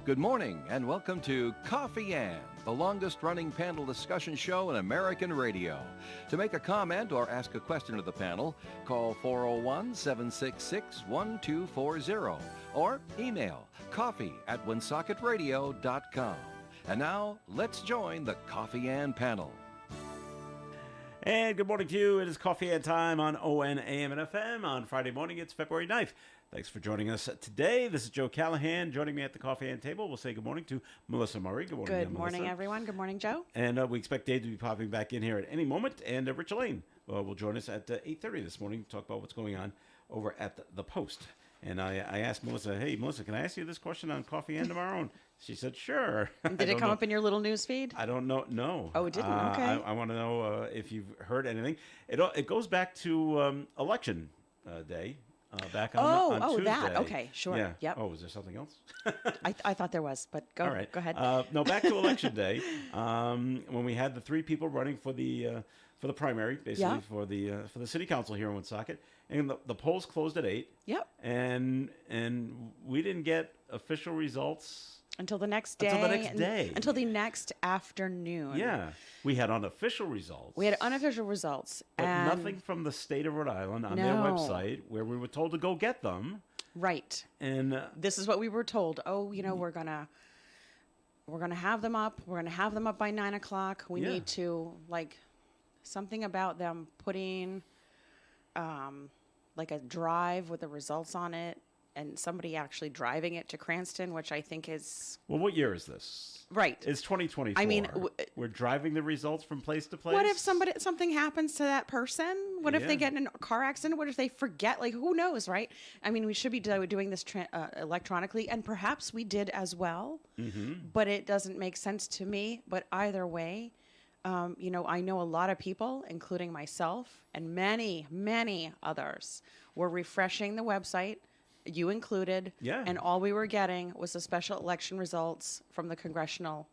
Good morning and welcome to Coffee Ann, the longest running panel discussion show in American radio. To make a comment or ask a question of the panel, call 401-766-1240 or email coffee@woonsocket.radio.com. And now, let's join the Coffee Ann panel. And good morning to you. It is Coffee Ann time on ON, AM, and FM on Friday morning. It's February 9th. Thanks for joining us today. This is Joe Callahan. Joining me at the Coffee Ann table, we'll say good morning to Melissa Murray. Good morning, Good morning, Melissa. everyone. Good morning, Joe. And we expect Dave to be popping back in here at any moment. And Rich Lane will join us at 8:30 this morning to talk about what's going on over at the Post. And I asked Melissa, hey, Melissa, can I ask you this question on Coffee Ann tomorrow? And she said, sure. Did it come up in your little news feed? I don't know. No. Oh, it didn't? Okay. I want to know if you've heard anything. It goes back to election day. Back on Tuesday. That. Okay, sure. Yeah. Yep. Oh, was there something else? I thought there was, but go All right. Go ahead. No, back to election day, when we had the three people running for the primary, basically Yeah. for the city council here in Woonsocket, and the polls closed at 8. Yep. And we didn't get official results Until the next day. Until the next afternoon. Yeah, we had unofficial results. We had unofficial results. But and nothing from the state of Rhode Island on their No. website where we were told to go get them. Right. And This is what we were told. Oh, we're gonna have them up. We're gonna have them up by 9 o'clock. We Yeah. need to something about them putting a drive with the results on it, and somebody actually driving it to Cranston, which I think is well, what year is this? right. It's 2024. I mean, we're driving the results from place to place. What if something happens to that person? What if Yeah. they get in a car accident? What if they forget? Who knows, right? I mean, we should be doing this electronically, and perhaps we did as well. Mm-hmm. But it doesn't make sense to me. But either way, I know a lot of people, including myself and many, many others, were refreshing the website. You included. Yeah. And all we were getting was the special election results from the congressional.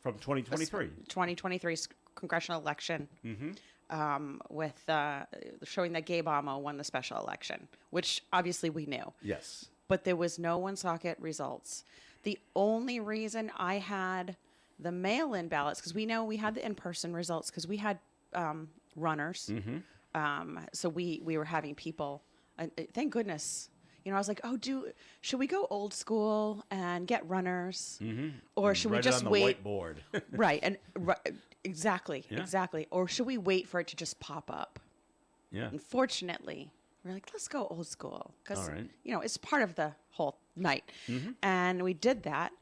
From 2023. 2023 congressional election. Mm-hmm. With showing that Gabe Amo won the special election, which obviously we knew. Yes. But there was no Woonsocket results. The only reason I had the mail-in ballots, because we know we had the in-person results, because we had runners. Mm-hmm. So we were having people, thank goodness. I was like, should we go old school and get runners? Mm-hmm. Or should we Write it just on the wait? whiteboard. Right. Exactly. Yeah. Exactly. Or should we wait for it to just pop up? Yeah. Unfortunately, we're like, let's go old school. Because, All right. it's part of the whole night. Mm-hmm. And we did that.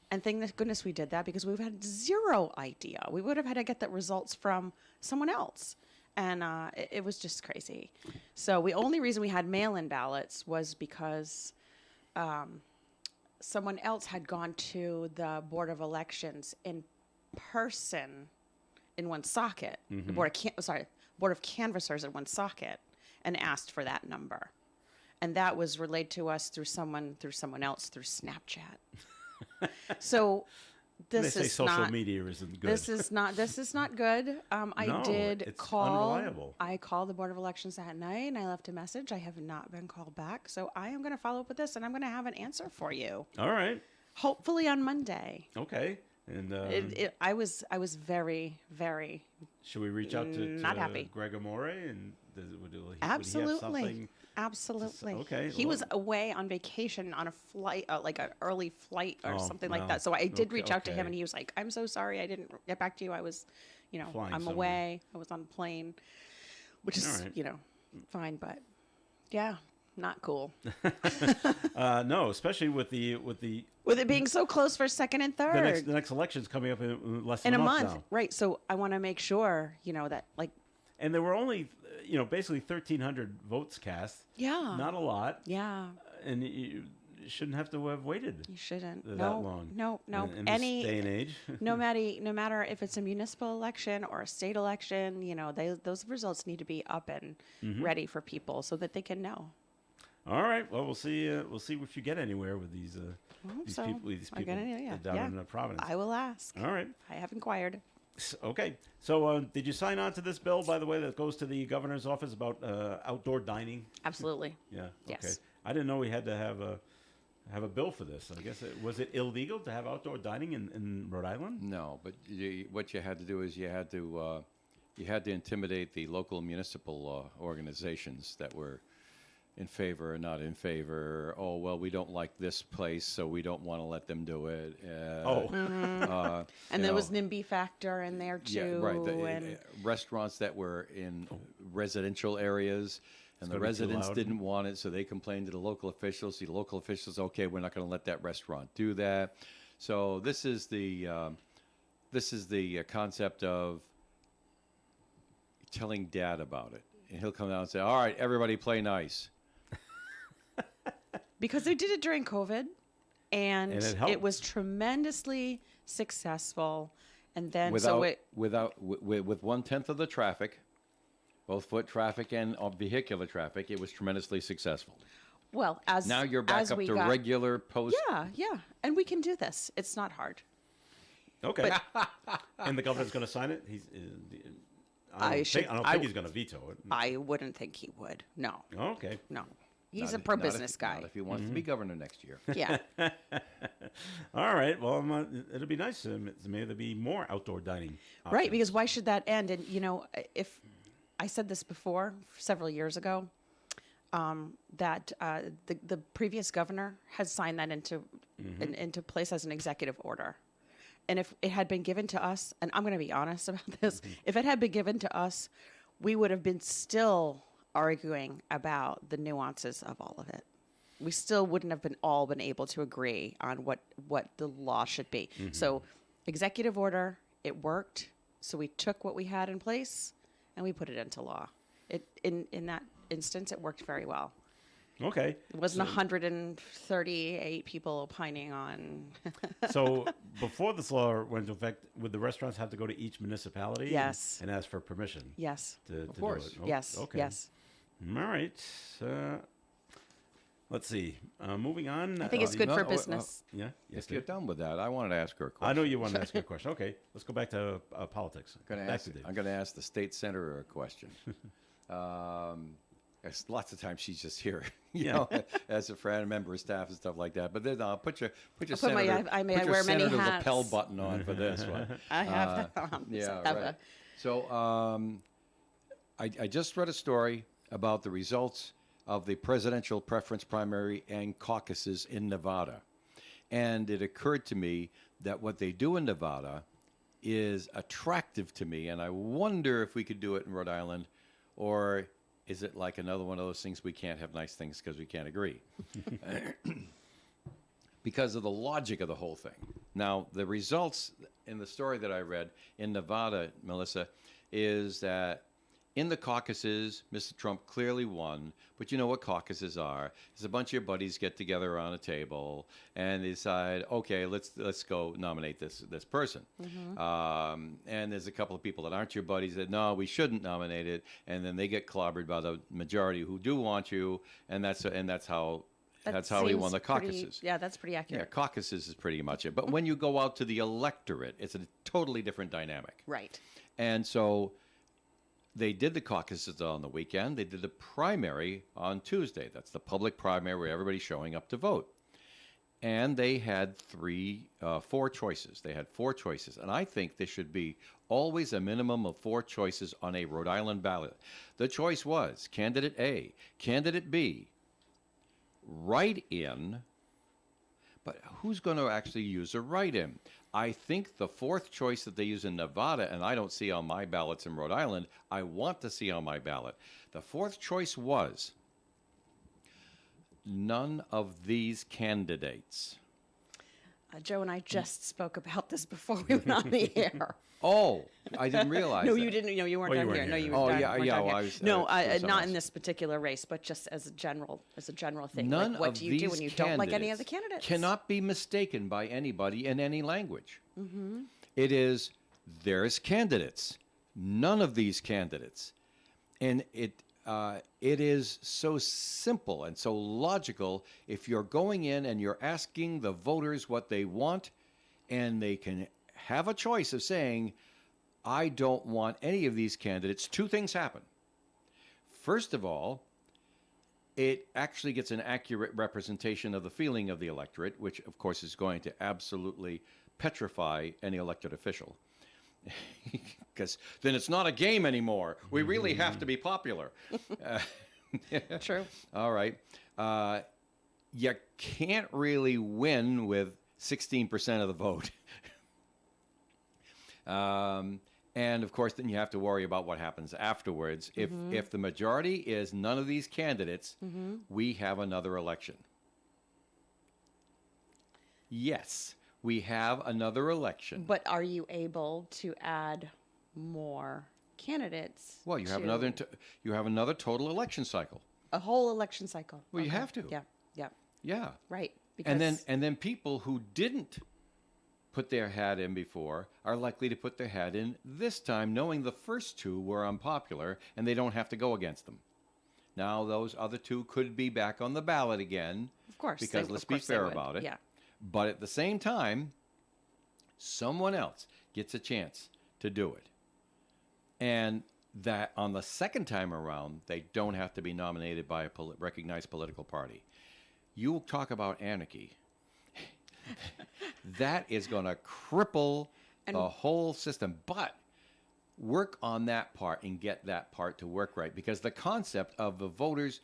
And thank goodness we did that, because we've had zero idea. We would have had to get the results from someone else. And it was just crazy. So the only reason we had mail-in ballots was because someone else had gone to the Board of Elections in person in Woonsocket, Mm-hmm. the Board of Canvassers in Woonsocket, and asked for that number. And that was relayed to us through someone else through Snapchat. So this they say is social not, media isn't good. This is not good. I No, did it's call. unreliable. I called the Board of Elections that night, and I left a message. I have not been called back, so I am going to follow up with this, and I'm going to have an answer for you. All right. Hopefully on Monday. Okay. And I was very, very should we reach out to not happy. Greg Amore and would he have absolutely, something? absolutely. Okay, he well- was away on vacation on a flight, like an early flight or something like well, that. So I did reach out to him, okay. and he was like, "I'm so sorry, I didn't get back to you. I was, Flying I'm somewhere. away. I was on a plane," which is, All right. fine, but yeah, not cool. No, especially with the With it being so close for second and third the next election's coming up in less than in a month month, now. right? So I want to make sure, that And there were only, basically 1,300 votes cast. Yeah. Not a lot. yeah. And you shouldn't have to have waited You shouldn't. that No, long. No. In this day and age. no matter if it's a municipal election or a state election, those results need to be up and Mm-hmm. ready for people so that they can know. All right. Well, we'll see. We'll see if you get anywhere with these hope these so. people. These I people get it, down in Providence. I will ask. All right. I have inquired. Okay. So, did you sign on to this bill, by the way, that goes to the governor's office about outdoor dining? Absolutely. Yeah. Yes. Okay. I didn't know we had to have have a bill for this. I guess was it illegal to have outdoor dining in Rhode Island? No, but what you had to do is you had to intimidate the local municipal organizations that were in favor or not in favor. Oh, well, we don't like this place, so we don't want to let them do it. And there was NIMBY factor in there too. Yeah, right. And Restaurants that were in residential areas, and the gonna be too residents loud. didn't want it, so they complained to the local officials. The local officials, okay, we're not going to let that restaurant do that. So this is the concept of telling Dad about it, and he'll come down and say, "All right, everybody, play nice." because they did it during COVID, and And it helped. it was tremendously successful. And then with 1/10 of the traffic, both foot traffic and vehicular traffic, it was tremendously successful. well, as Now you're back as up we to got- regular post. Yeah, and we can do this. It's not hard. Okay. And the governor's going to sign it. I don't think he's going to veto it. I wouldn't think he would. No, Okay. no. He's Not a if- pro not if- business guy. Not if he wants to be governor next year. Yeah. All right. Well, it'll be nice. Maybe there'll be more outdoor dining. Right, options. because why should that end? And if I said this before several years ago, that the previous governor has signed that into place as an executive order, and if it had been given to us, and I'm going to be honest about this, if it had been given to us, we would have been still arguing about the nuances of all of it. We still wouldn't have been able to agree on what the law should be. So, executive order, it worked. So we took what we had in place and we put it into law. In that instance, it worked very well. Okay. It wasn't 138 people opining on. So before this law went into effect, would the restaurants have to go to each municipality? Yes. And ask for permission? Yes. To course. do it? Yes. Okay. Yes. All right. Let's see. Moving on. I think it's good for business. Yeah. Yes. If you're done with that, I wanted to ask her a question. I know you wanted to ask you a question. Okay. Let's go back to politics. Back to Dave. I'm going to ask the state senator a question. Lots of times she's just here, as a friend, member of staff, and stuff like that. But then put your senator, I put your wear many senator hats. lapel button on for this one. I have that on. Yeah, Have right. a- So I just read a story about the results of the presidential preference primary and caucuses in Nevada. And it occurred to me that what they do in Nevada is attractive to me. And I wonder if we could do it in Rhode Island, or is it like another one of those things we can't have nice things because we can't agree? Because of the logic of the whole thing. Now, the results in the story that I read in Nevada, Melissa, is that in the caucuses, Mr. Trump clearly won. But you know what caucuses are? It's a bunch of your buddies get together around a table and they decide, okay, let's go nominate this person. And there's a couple of people that aren't your buddies that, no, we shouldn't nominate it. And then they get clobbered by the majority who do want you. And that's how that he seems won the pretty- caucuses. Yeah, that's pretty Yeah, accurate. caucuses is pretty much it. But when you go out to the electorate, it's a totally different dynamic. Right. And so they did the caucuses on the weekend. They did the primary on Tuesday. That's the public primary where everybody's showing up to vote. And they had four choices. They had four choices. And I think there should be always a minimum of four choices on a Rhode Island ballot. The choice was candidate A, candidate B, write-in, but who's going to actually use a write-in? I think the fourth choice that they use in Nevada, and I don't see on my ballots in Rhode Island, I want to see on my ballot. The fourth choice was none of these candidates. Joe and I just spoke about this before we went on the air. Oh, I didn't realize No, that. you didn't. No, you weren't Oh, you done weren't here. No, here. you Oh, were yeah, weren't yeah, done well, here. I was- No, something not else. in this particular race, but just as a general thing. None like, what of do you do these when you don't like any of the candidates candidates? cannot be mistaken by anybody in any language. It is, there's candidates. None of these candidates. And it is so simple and so logical. If you're going in and you're asking the voters what they want, and they can have a choice of saying, I don't want any of these candidates, two things happen. First of all, it actually gets an accurate representation of the feeling of the electorate, which, of course, is going to absolutely petrify any elected official. Because then it's not a game anymore. We really have to be popular. True. All right. You can't really win with 16% of the vote. And of course, then you have to worry about what happens afterwards. If the majority is none of these candidates, we have another election. Yes, we have another election. But are you able to add more candidates? Well, you have to another total election cycle. a whole election cycle. Well, you Okay. have to. Yeah. Yeah. Yeah. Right. Because And then people who didn't put their hat in before are likely to put their hat in this time, knowing the first two were unpopular and they don't have to go against them. Now those other two could be back on the ballot again. of course, Because let's be fair about it. Yeah. But at the same time, someone else gets a chance to do it. And that on the second time around, they don't have to be nominated by a recognized political party. You talk about anarchy. That is going to cripple the whole system. But work on that part and get that part to work right. Because the concept of the voters,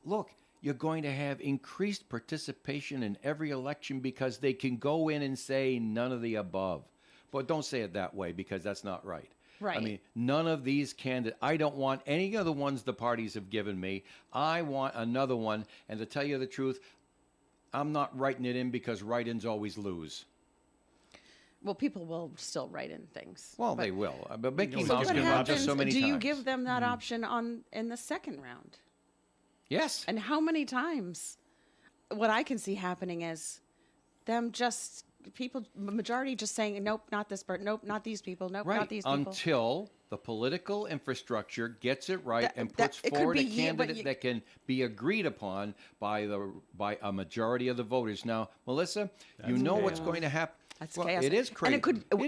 look, you're going to have increased participation in every election because they can go in and say none of the above. But don't say it that way because that's not right. Right. I mean, none of these candidates, I don't want any of the ones the parties have given me. I want another one. And to tell you the truth, I'm not writing it in because write-ins always lose. Well, people will still write in things. Well, they will. But Mickey So Mouse what can happens? just so many do times. you give them that option in the second round? Yes. And how many times? What I can see happening is them just majority just saying nope, not this person, nope, not these people, nope, Right. not these people. Until the political infrastructure gets it right and puts it could forward a be candidate that can be agreed upon by a majority of the voters. Now, Melissa, you know what's going to happen. That's Well, chaos. it is crazy. And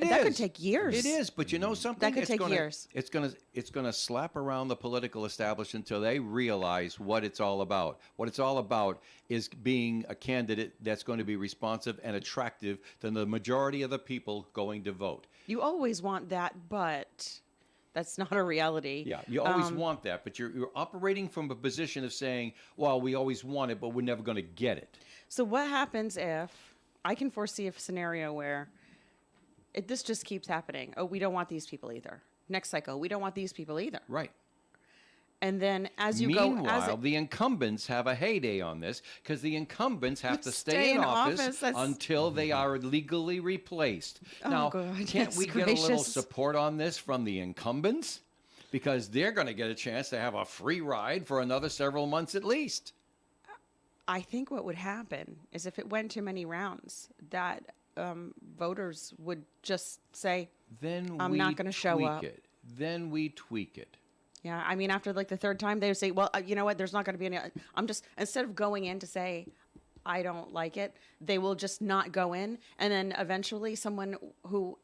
that could is. take years. It is, but you know something? That could It's take gonna- years. It's gonna slap around the political establishment until they realize what it's all about. What it's all about is being a candidate that's going to be responsive and attractive to the majority of the people going to vote. You always want that, but that's not a reality. Yeah, you always want that, but you're operating from a position of saying, well, we always want it, but we're never going to get it. So what happens if I can foresee a scenario where this just keeps happening? Oh, we don't want these people either. Next cycle, we don't want these people either. Right. And then as you Meanwhile, the incumbents have a heyday on this because the incumbents have to stay in office That's- until they are legally replaced. Oh, now, God, can't we goodness get a little gracious. support on this from the incumbents? Because they're going to get a chance to have a free ride for another several months at least. I think what would happen is if it went too many rounds, that voters would just say, Then I'm we not gonna show tweak up. it. Then we tweak it. yeah, I mean, after like the third time, they would say, well, you know what, there's not going to be any, I'm just, instead of going in to say, I don't like it, they will just not go in. And then eventually someone who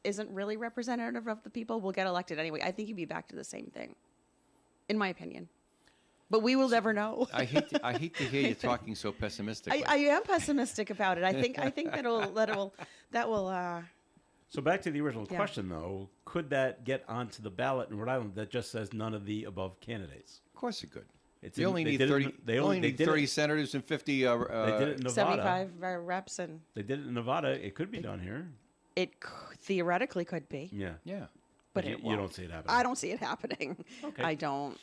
isn't really representative of the people will get elected anyway. I think you'd be back to the same thing, in my opinion. But we will never know. I hate to hear you talking so pessimistically. I am pessimistic about it. I think that will So back to the original Yeah. question, though, could that get onto the ballot in Rhode Island that just says none of the above candidates? Of course it could. It's They in- only they need did it 30. in- They they only only- they need did it- 30 senators and 50. They did it in Nevada. 75 reps, and They did it in Nevada. It could be done here. it theoretically could be, Yeah. Yeah. but you, it you won't. don't see it happening. I don't see it happening. Okay. I don't.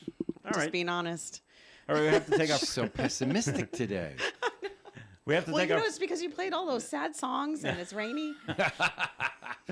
All Just right. being honest. All right, we have to take our. So pessimistic today. We have to Well, take you our. know, it's because you played all those sad songs and it's rainy.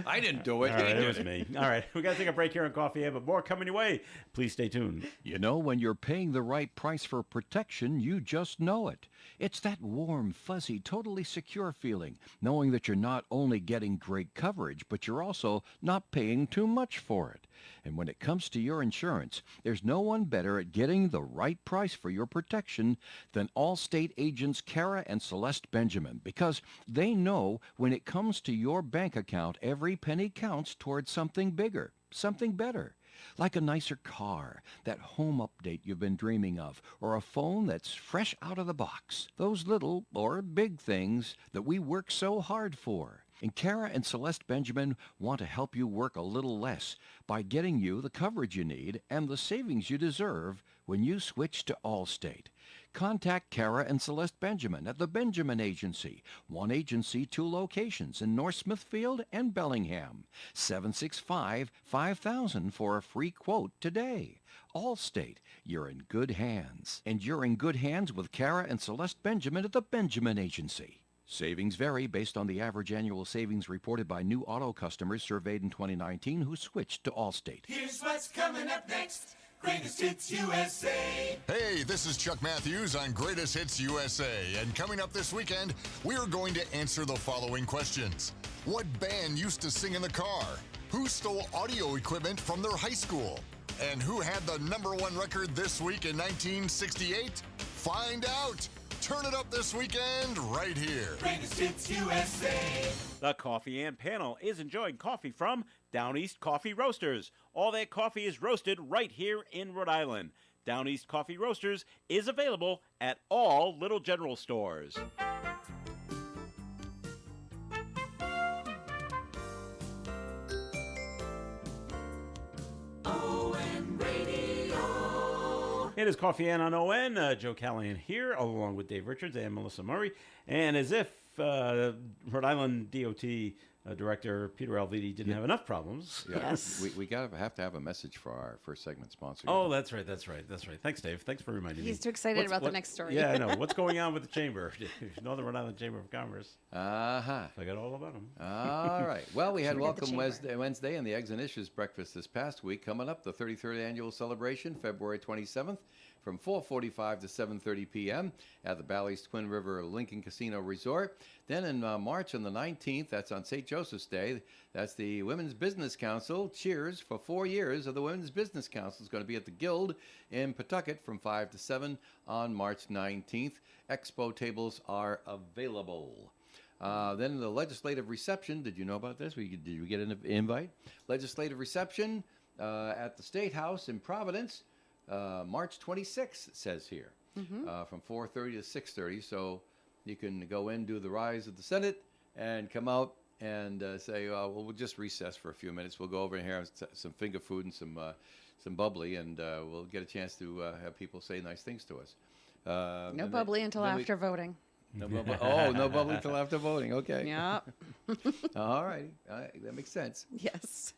I didn't do it. All right, it was me. All right, we got to take a break here on Coffee Ave, but more coming your way. Please stay tuned. You know, when you're paying the right price for protection, you just know it. It's that warm, fuzzy, totally secure feeling, knowing that you're not only getting great coverage, but you're also not paying too much for it. And when it comes to your insurance, there's no one better at getting the right price for your protection than Allstate agents Kara and Celeste Benjamin, because they know when it comes to your bank account, every penny counts towards something bigger, something better. like a nicer car, that home update you've been dreaming of, or a phone that's fresh out of the box. Those little or big things that we work so hard for. And Kara and Celeste Benjamin want to help you work a little less by getting you the coverage you need and the savings you deserve when you switch to Allstate. Contact Kara and Celeste Benjamin at the Benjamin Agency. One agency, 2 locations in North Smithfield and Bellingham. 765-5000 for a free quote today. Allstate, you're in good hands. And you're in good hands with Kara and Celeste Benjamin at the Benjamin Agency. Savings vary based on the average annual savings reported by new auto customers surveyed in 2019 who switched to Allstate. Here's what's coming up next. Greatest Hits USA. Hey, this is Chuck Matthews on Greatest Hits USA. And coming up this weekend, we are going to answer the following questions. What band used to sing in the car? Who stole audio equipment from their high school? And who had the #1 record this week in 1968? Find out. Turn it up this weekend right here. Greatest Hits USA. The Coffee and Panel is enjoying coffee from Down East Coffee Roasters. All their coffee is roasted right here in Rhode Island. Down East Coffee Roasters is available at all Little General stores. ON Radio. It is Coffee and on ON. Joe Callahan here, along with Dave Richards and Melissa Murray. And as if Rhode Island DOT Director Peter Alviti didn't have enough problems. Yeah, Yes. we have to have a message for our first segment sponsor. Oh, that's right. Thanks, Dave. Thanks for reminding me. He's too excited about the next story. Yeah, I know. What's going on with the chamber? You know the Rhode Island Chamber of Commerce. Uh-huh. I got all about them. All right. Well, we had Forget the Welcome chamber. Wednesday and the Eggs and Issues breakfast this past week. Coming up, the 33rd annual celebration, February 27th, from 4:45 to 7:30 p.m. at the Bally's Twin River Lincoln Casino Resort. Then in March on the 19th, that's on St. Joseph's Day, that's the Women's Business Council. Cheers for 4 years of the Women's Business Council. Is going to be at the Guild in Pawtucket from 5 to 7 on March 19th. Expo tables are available. Then the legislative reception. Did you know about this? Did you get an invite? Legislative reception at the State House in Providence, March 26th, it says here, from 4:30 to 6:30. So you can go in, do the rise of the Senate, and come out and say, well, we'll just recess for a few minutes. We'll go over here and have some finger food and some bubbly, and we'll get a chance to have people say nice things to us. No bubbly until after voting. No bubbly. Oh, no bubbly until after voting. Okay. Yep. All right. That makes sense. Yes.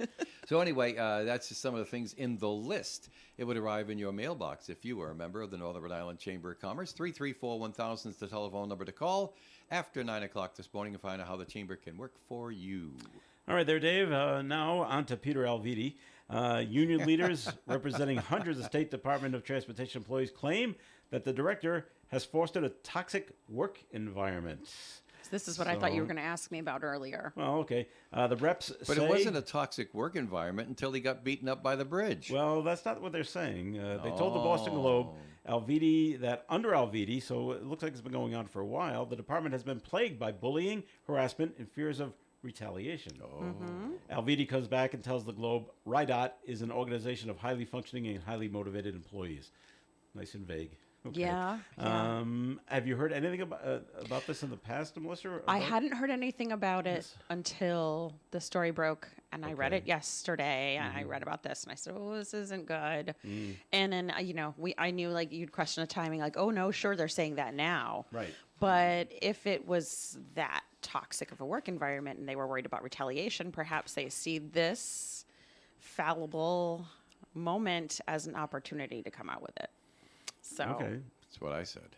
So anyway, that's just some of the things in the list. It would arrive in your mailbox if you were a member of the Northern Rhode Island Chamber of Commerce. 334-1000 is the telephone number to call after 9 o'clock this morning and find out how the Chamber can work for you. All right, there, Dave. Now on to Peter Alviti. Union leaders representing hundreds of State Department of Transportation employees claim that the director has fostered a toxic work environment. This is what I thought you were So- going to ask me about earlier. Well, okay. The reps But say... it wasn't a toxic work environment until he got beaten up by the bridge. Well, that's not what they're saying. They told the Boston Globe, Alviti, that under Alviti, so it looks like it's been going on for a while, the department has been plagued by bullying, harassment, and fears of retaliation. Alviti comes back and tells the Globe, RIDOT is an organization of highly functioning and highly motivated employees. Nice and vague. Okay. Yeah. Have you heard anything about this in the past, Melissa? I About- hadn't heard anything about it until the story broke, and I read Okay. it yesterday. And I read about this, and I said, "Oh, this isn't good." And then I knew like you'd question the timing, like, "Oh no, sure, they're saying that now." Right. But if it was that toxic of a work environment, and they were worried about retaliation, perhaps they see this fallible moment as an opportunity to come out with it. So. Okay. That's what I said.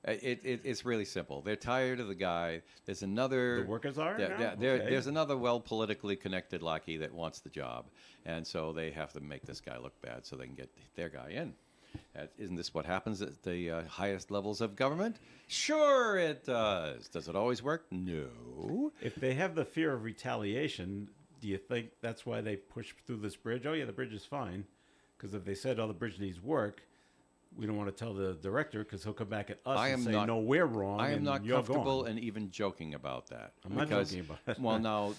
It's really simple. They're tired of the guy. There's another. The workers are now? Okay. There's another well politically connected lackey that wants the job, and so they have to make this guy look bad so they can get their guy in. Isn't this what happens at the highest levels of government? Sure, it does. Does it always work? No. If they have the fear of retaliation, do you think that's why they push through this bridge? Oh, yeah, the bridge is fine. Because if they said, oh, the bridge needs work, we don't want to tell the director because he'll come back at us I and am say, not- no, we're wrong. I am and not you're comfortable gone. in even joking about that. I'm not joking about it. Well, now,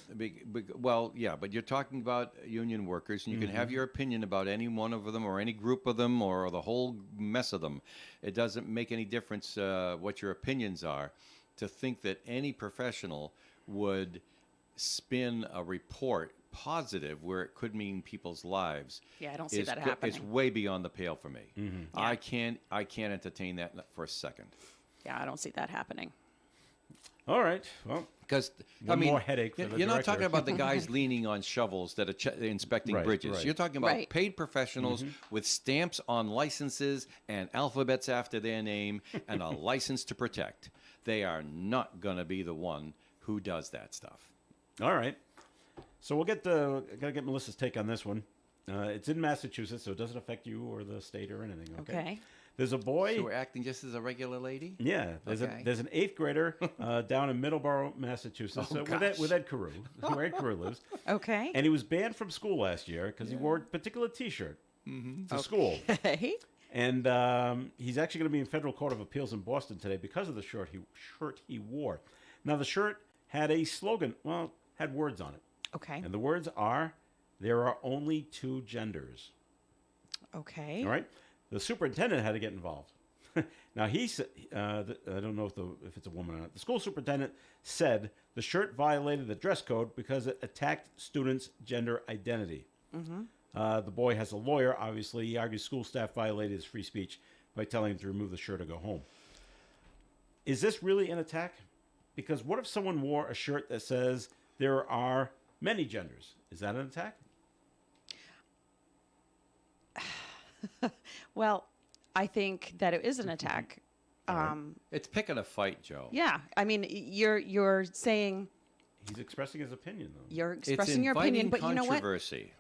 well, yeah, but you're talking about union workers, and you can have your opinion about any one of them or any group of them or the whole mess of them. It doesn't make any difference what your opinions are. To think that any professional would spin a report positive where it could mean people's lives. Yeah, I don't see that It's happening. way beyond the pale for me. Mm-hmm. I can't entertain that for a second. Yeah, I don't see that happening. All right. Well, Because One more headache for the you're not director. talking about the guys leaning on shovels that are inspecting Right, bridges. right. You're talking about Right. paid professionals with stamps on licenses and alphabets after their name and a license to protect. They are not going to be the one who does that stuff. all right. So we'll gotta get Melissa's take on this one. It's in Massachusetts, so it doesn't affect you or the state or anything. Okay. Okay. There's a boy. So we're acting just as a regular lady? Yeah, there's Okay. there's an 8th grader down in Middleborough, Massachusetts, Oh, with Ed Carew, where Ed Carew lives, Okay. and he was banned from school last year because he wore a particular T-shirt to school. Okay. And he's actually going to be in federal court of appeals in Boston today because of the shirt he wore. Now the shirt had a slogan, well, had words on it, Okay. and the words are, "There are only 2 genders." Okay. All right. The superintendent had to get involved. Now he said, I don't know if it's a woman or not. The school superintendent said the shirt violated the dress code because it attacked students' gender identity. The boy has a lawyer. Obviously, he argues school staff violated his free speech by telling him to remove the shirt or go home. Is this really an attack? Because what if someone wore a shirt that says there are many genders? Is that an attack? Well, I think that it is an attack. It's picking a fight, Joe. Yeah. I mean, you're saying He's expressing his opinion, though. you're It's expressing your opinion, inviting but you know what? controversy.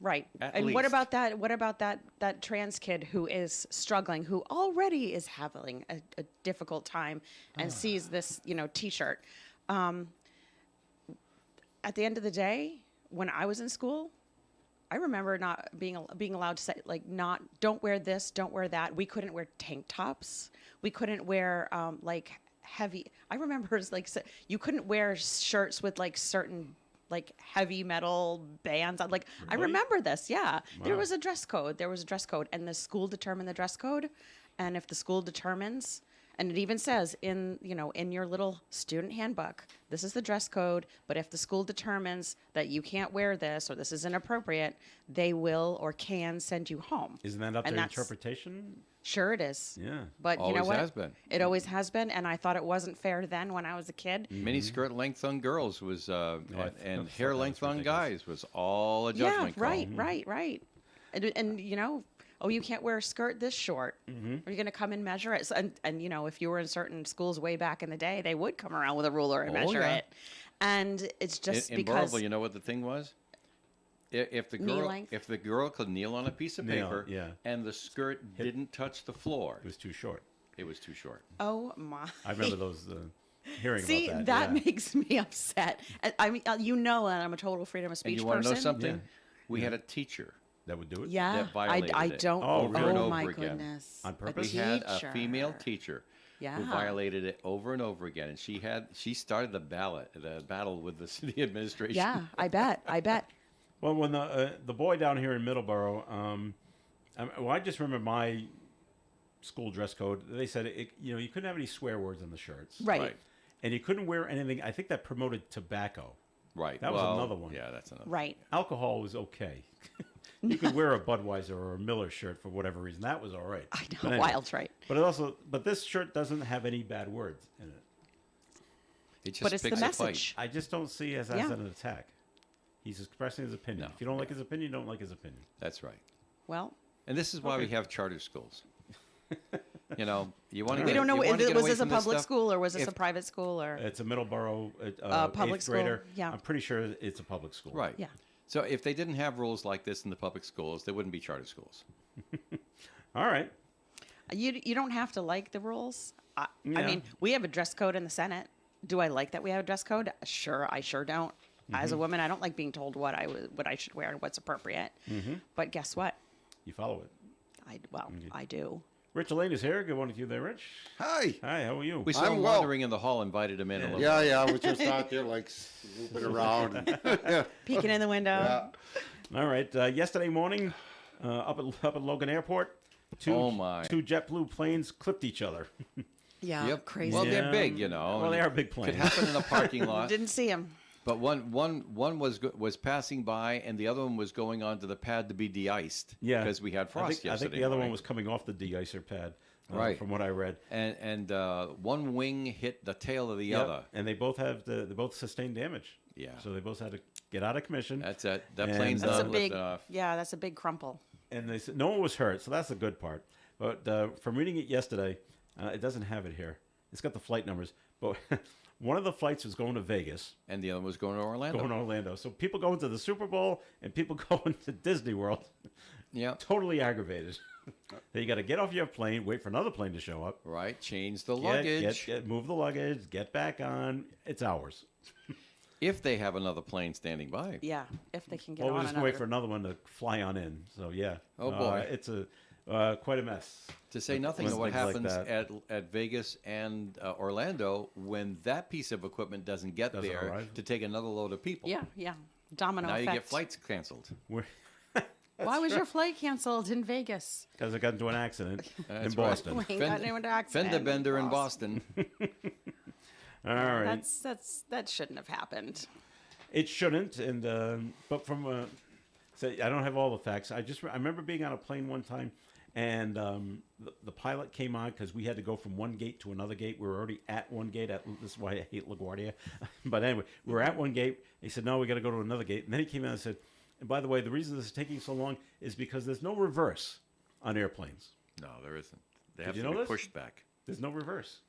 Right. At And what least. about that? What about that trans kid who is struggling, who already is having a difficult time, and sees this, T-shirt? At the end of the day, when I was in school, I remember not being allowed to say don't wear this, don't wear that. We couldn't wear tank tops. We couldn't wear heavy. I remember it's you couldn't wear shirts with certain heavy metal bands. I remember this. Yeah, there Wow. was a dress code. And the school determined the dress code. And if the school determines, and it even says in your little student handbook, this is the dress code. But if the school determines that you can't wear this or this is inappropriate, they will or can send you home. Isn't that up And to that's- Interpretation? Sure, it is. Yeah. But you know Always what? has been. It always has been, and I thought it wasn't fair then when I was a kid. Mini skirt length on girls was, I and thought hair that was length on ridiculous. guys was all a Yeah, judgment call. right. And you can't wear a skirt this short. Mm-hmm. Are you going to come and measure it? So, and if you were in certain schools way back in the day, they would come around with a ruler and Oh, measure yeah. it. And it's just In because Burrillville, you know what the thing was? If the Knee girl length? if the girl could kneel on a piece of Kneel, paper yeah. and the skirt didn't touch the floor, It was too short. it was too short. oh my. I remember those hearing See, about that yeah. makes me upset. And I mean, that I'm a total freedom of And speech you want to person. know something? Yeah. We had a teacher. That would do it? Yeah, that violated I it don't. Oh, Oh, really? Over and my over again. goodness. On purpose? We had a teacher. female teacher Yeah. who violated it over and over again, and she started the battle with the city administration. Yeah, I bet. Well, when the boy down here in Middleborough, I just remember my school dress code. They said you couldn't have any swear words on the shirts, Right. Right. and you couldn't wear anything. I think that promoted tobacco. Right. That was Well, another one. Yeah, that's another. Right. Alcohol was okay. You could wear a Budweiser or a Miller shirt for whatever reason. That was all right. I know. But anyway. Wild's right. But this shirt doesn't have any bad words in it. It just But it's the picks a fight. message. I just don't see it as Yeah. an attack. He's expressing his opinion. No. If you don't like his opinion, you don't like his opinion. That's right. Well, And this is why we Okay. have charter schools. You want to. we don't know. Was this a public school or was this If- a private school or? It's a Middleborough public 8th school, grader. yeah. I'm pretty sure it's a public school. Right. Yeah. So if they didn't have rules like this in the public schools, there wouldn't be charter schools. All right. You don't have to like the rules. I Yeah. mean, we have a dress code in the Senate. Do I like that we have a dress code? Sure, I sure don't. As a woman, I don't like being told what I should wear and what's appropriate. But guess what? You follow it. I do. Rich Lane is here. Good morning to you there, Rich. Hi. Hi, how are you? We saw I'm him well. wandering in the hall, invited him in a little. Yeah, I was just out there like snooping around. Yeah. Peeking in the window. Yeah. All right. Yesterday morning, up at Logan Airport, two Oh, my. JetBlue planes clipped each other. Yeah, Yep. crazy. Well, Yeah. they're big, you know. Well, they and are big Could planes. happen in a parking lot. Didn't see him. But one was passing by, and the other one was going onto the pad to be de-iced. Yeah, Because we had frost yesterday. I think the other one morning. was coming off the de-icer pad, Right. From what I read. And one wing hit the tail of the Yep, other. and they both sustained damage. Yeah. So they both had to get out of commission. That's it. That And, plane's That's That's done a big. lifting off. Yeah, that's a big crumple. And they said no one was hurt, so that's the good part. But from reading it yesterday, it doesn't have it here. It's got the flight numbers, but one of the flights was going to Vegas, And the other one was going to Orlando. going to Orlando. So people going to the Super Bowl and people going to Disney World, Yeah. totally aggravated. Then you got to get off your plane, wait for another plane to show up, Right. Change the luggage. move the luggage, get back on. It's hours. If they have another plane standing by. Yeah, if they can get Well, on we're just another. wait for another one to fly on in. So yeah. Oh, boy. It's a quite a mess. To say nothing When of what things like happens at Vegas and Orlando when that piece of equipment doesn't get Doesn't there arrive. to take another load of people. Yeah. Domino Now effect. you get flights canceled. Why was your flight canceled in Vegas? Because I got into an accident in That's right. Boston. We got into an accident Fender bender in Boston. Boston. All right. That shouldn't have happened. It shouldn't, but from so I don't have all the facts. I remember being on a plane one time, and the pilot came on because we had to go from one gate to another gate. We were already at one gate. This is why I hate LaGuardia. But anyway, we were at one gate. He said, "No, we got to go to another gate." And then he came in and said, "And by the way, the reason this is taking so long is because there's no reverse on airplanes. No, there isn't. They have you to know be this? pushed back. There's no reverse.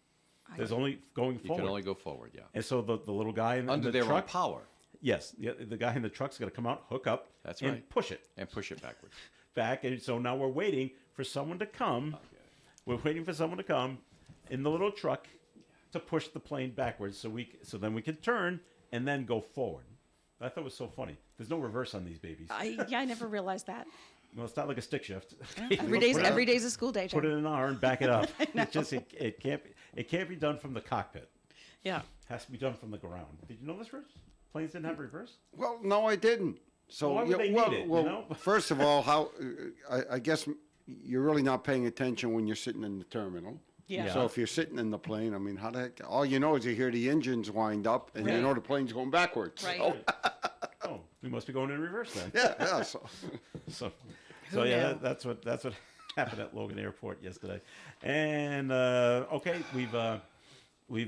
There's only going You forward." can only go forward, yeah. And so the little guy in Under the their own truck, power. yes, the guy in the truck's got to come out, hook up, That's and right. push it And push it backwards. back. And so now we're waiting for someone to come. We're waiting for someone to come in the little truck to push the plane backwards, so then we can turn and then go forward. I thought it was so funny. There's no reverse on these babies. I never realized that. Well, it's not like a stick shift. Every day's a school day. Put it Jen. in an R and back it up. It's just it can't be done from the cockpit. Yeah. It has to be done from the ground. Did you know this, Rich? Planes didn't have reverse. Well, no, I didn't. So Why would they need it, you know? First of all, how I guess you're really not paying attention when you're sitting in the terminal. Yeah. So if you're sitting in the plane, I mean, how the heck? All you know is you hear the engines wind up, and you Right. know the plane's going backwards. Right. So, Oh, we must be going in reverse then. yeah. So, So yeah, knew? that's what happened at Logan Airport yesterday. And okay, we've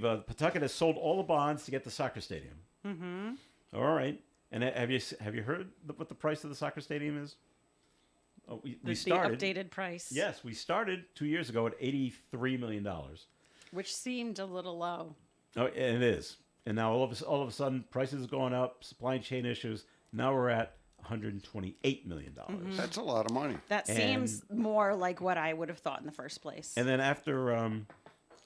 Pawtucket has sold all the bonds to get the soccer stadium. Mm-hmm. All right. And have you heard what the price of the soccer stadium is? Oh, we started. The updated price. Yes, we started 2 years ago at $83 million. Which seemed a little low. Oh, and it is. And now all of a sudden, prices are going up, supply chain issues. Now we're at $128 million. that's a lot of money. That seems more like what I would have thought in the first place. And then after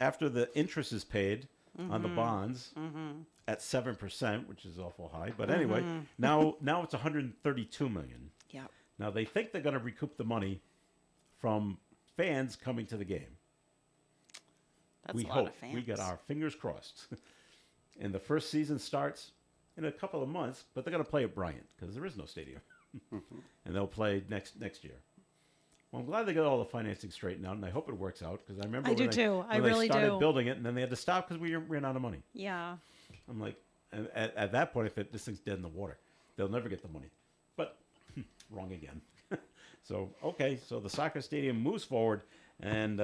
the interest is paid on the bonds at 7%, which is awful high. But anyway, now it's $132 million. Yeah. Now they think they're going to recoup the money from fans coming to the game. That's We a lot hope. of fans. We got our fingers crossed. And the first season starts in a couple of months, but they're going to play at Bryant because there is no stadium, and they'll play next year. Well, I'm glad they got all the financing straightened out, and I hope it works out because I remember I do when too. I when really they started do. building it, and then they had to stop because we ran out of money. Yeah. I'm like, at that point, if this thing's dead in the water, they'll never get the money. But wrong again. So so the soccer stadium moves forward, and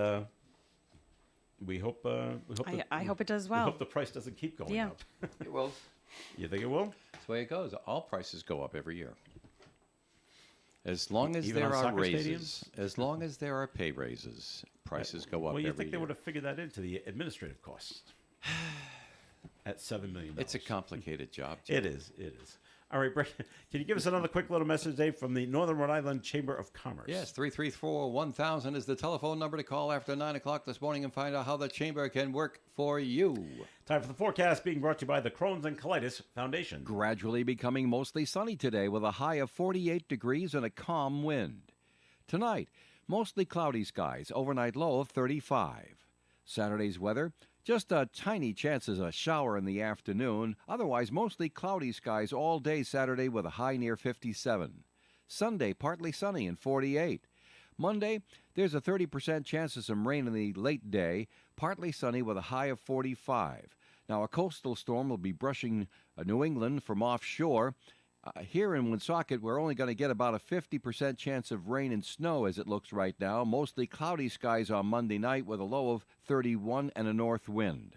we hope. I hope it does We well. hope the price doesn't keep going Yeah. up. It will. You think it will? That's the way it goes. All prices go up every year. As long as Even there on are soccer raises, as long as there are pay raises, prices go up Well, you every think they year. would have figured that into the administrative costs at $7 million? It's a complicated job. It is. It is. All right, Brett, can you give us another quick little message, Dave, from the Northern Rhode Island Chamber of Commerce? Yes, 334-1000 is the telephone number to call after 9 o'clock this morning and find out how the chamber can work for you. Time for the forecast being brought to you by the Crohn's and Colitis Foundation. Gradually becoming mostly sunny today with a high of 48 degrees and a calm wind. Tonight, mostly cloudy skies, overnight low of 35. Saturday's weather, just a tiny chance of a shower in the afternoon, otherwise mostly cloudy skies all day Saturday with a high near 57. Sunday, partly sunny and 48. Monday, there's a 30% chance of some rain in the late day, partly sunny with a high of 45. Now, a coastal storm will be brushing New England from offshore. Here in Woonsocket, we're only going to get about a 50% chance of rain and snow as it looks right now. Mostly cloudy skies on Monday night with a low of 31 and a north wind.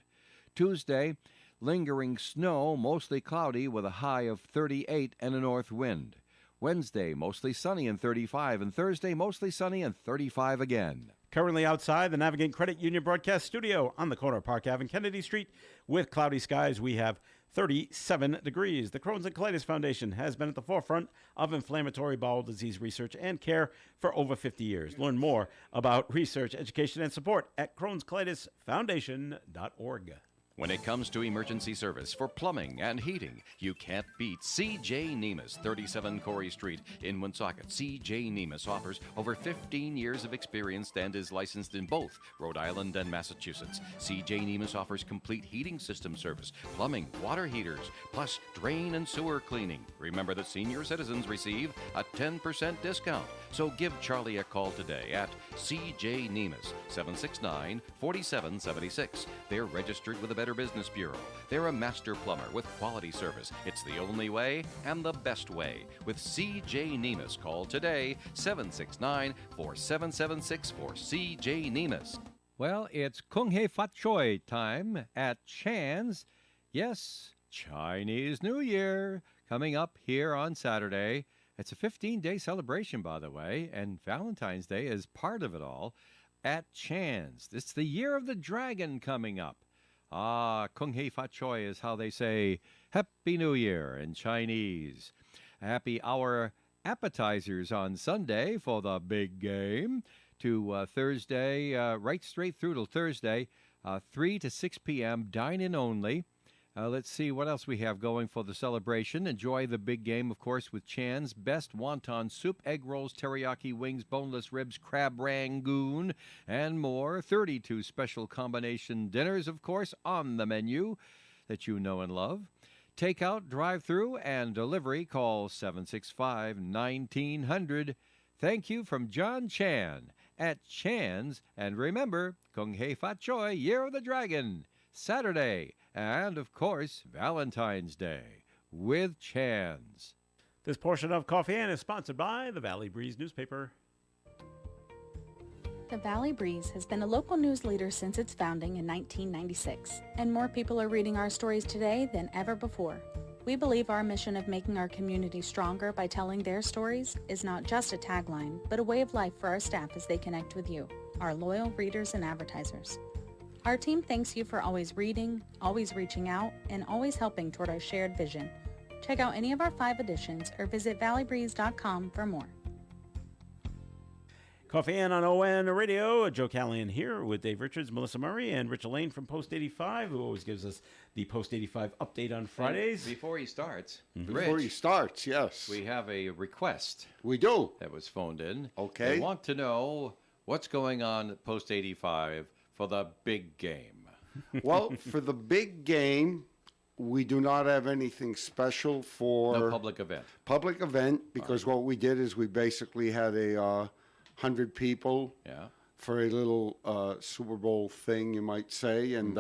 Tuesday, lingering snow, mostly cloudy with a high of 38 and a north wind. Wednesday, mostly sunny and 35, and Thursday, mostly sunny and 35 again. Currently outside the Navigate Credit Union broadcast studio on the corner of Park Ave and Kennedy Street with cloudy skies, we have 37 degrees. The Crohn's and Colitis Foundation has been at the forefront of inflammatory bowel disease research and care for over 50 years. Learn more about research, education, and support at Crohn'sColitisFoundation.org. When it comes to emergency service for plumbing and heating, you can't beat C.J. Nemus, 37 Corey Street in Woonsocket. C.J. Nemus offers over 15 years of experience and is licensed in both Rhode Island and Massachusetts. C.J. Nemus offers complete heating system service, plumbing, water heaters, plus drain and sewer cleaning. Remember that senior citizens receive a 10% discount. So give Charlie a call today at C.J. Nemus, 769-4776. They're registered with the Better Business Bureau. They're a master plumber with quality service. It's the only way and the best way. With C.J. Nemus, call today, 769-4776 for C.J. Nemus. Well, it's Kung Hei Fat Choi time at Chan's. Yes, Chinese New Year coming up here on Saturday. It's a 15-day celebration, by the way, and Valentine's Day is part of it all at Chan's. It's the Year of the Dragon coming up. Kung Hei Fat Choi is how they say Happy New Year in Chinese. Happy hour appetizers on Sunday for the big game to Thursday, right straight through till Thursday, 3 to 6 p.m., dine-in only. Let's see what else we have going for the celebration. Enjoy the big game, of course, with Chan's best wonton soup, egg rolls, teriyaki wings, boneless ribs, crab rangoon, and more. 32 special combination dinners, of course, on the menu that you know and love. Takeout, drive-through, and delivery. Call 765-1900. Thank you from John Chan at Chan's. And remember, Kung Hei Fat Choi, Year of the Dragon, Saturday. And, of course, Valentine's Day with Chan's. This portion of Coffee and is sponsored by the Valley Breeze newspaper. The Valley Breeze has been a local news leader since its founding in 1996, and more people are reading our stories today than ever before. We believe our mission of making our community stronger by telling their stories is not just a tagline, but a way of life for our staff as they connect with you, our loyal readers and advertisers. Our team thanks you for always reading, always reaching out, and always helping toward our shared vision. Check out any of our 5 editions or visit valleybreeze.com for more. Coffee and on ON Radio. Joe Callahan here with Dave Richards, Melissa Murray, and Rich Lane from Post 85, who always gives us the Post 85 update on Fridays. Before he starts, Before he Rich, starts, yes. we have a request We do. that was phoned in. Okay. They want to know what's going on at Post 85 for the big game. Well, for the big game, we do not have anything special for No public event. public event because what we did is we basically had a 100 people Yeah. for a little Super Bowl thing, you might say, and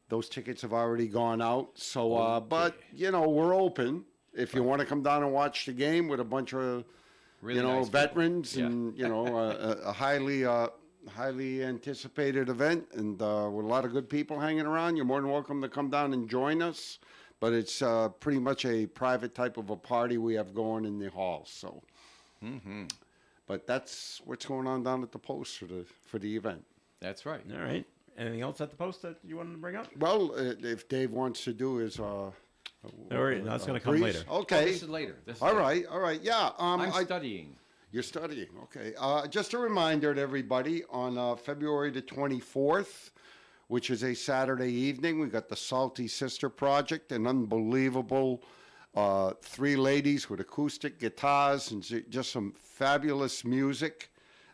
those tickets have already gone out. So, but we're open if you want to come down and watch the game with a bunch of Really nice people. veterans Yeah. and a highly anticipated event and with a lot of good people hanging around. You're more than welcome to come down and join us. But it's pretty much a private type of a party we have going in the hall. So, but that's what's going on down at the Post for the event. That's right. All right. Anything else at the Post that you wanted to bring up? Well, if Dave wants to do his All right, that's going to come breeze. later. Oh, Okay. this is later. All right. Yeah. I'm studying. You're studying, okay. Just a reminder to everybody, on February the 24th, which is a Saturday evening, we got the Salty Sister Project, an unbelievable 3 ladies with acoustic guitars and just some fabulous music.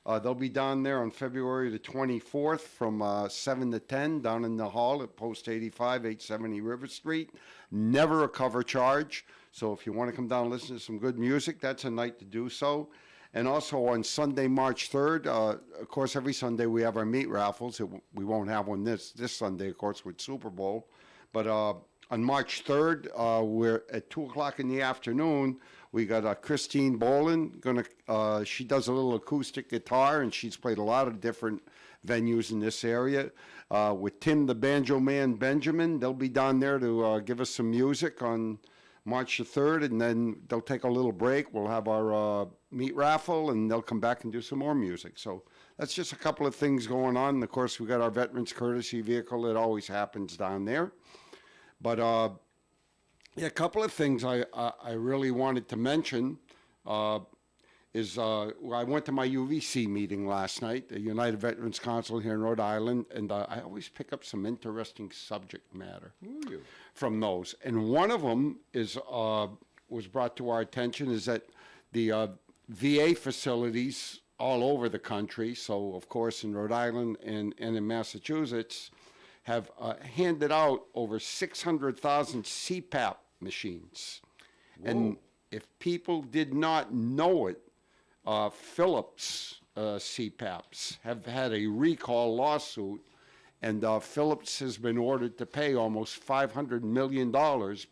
They'll be down there on February the 24th from 7 to 10 down in the hall at Post 85, 870 River Street. Never a cover charge. So if you want to come down and listen to some good music, that's a night to do so. And also on Sunday, March 3rd, of course, every Sunday we have our meat raffles. We won't have one this Sunday, of course, with Super Bowl. But on March 3rd, we're at 2 o'clock in the afternoon. We got Christine Boland. She does a little acoustic guitar, and she's played a lot of different venues in this area. With Tim the Banjo Man Benjamin, they'll be down there to give us some music on March the 3rd, and then they'll take a little break. We'll have our meat raffle, and they'll come back and do some more music. So that's just a couple of things going on. And of course, we got our Veterans Courtesy Vehicle that always happens down there. But yeah, a couple of things I really wanted to mention is I went to my UVC meeting last night, the United Veterans Council here in Rhode Island, and I always pick up some interesting subject matter from those. And one of them is was brought to our attention is that the VA facilities all over the country, so of course in Rhode Island and in Massachusetts, have handed out over 600,000 CPAP machines. Whoa. And if people did not know it, Philips CPAPs have had a recall lawsuit, and Philips has been ordered to pay almost $500 million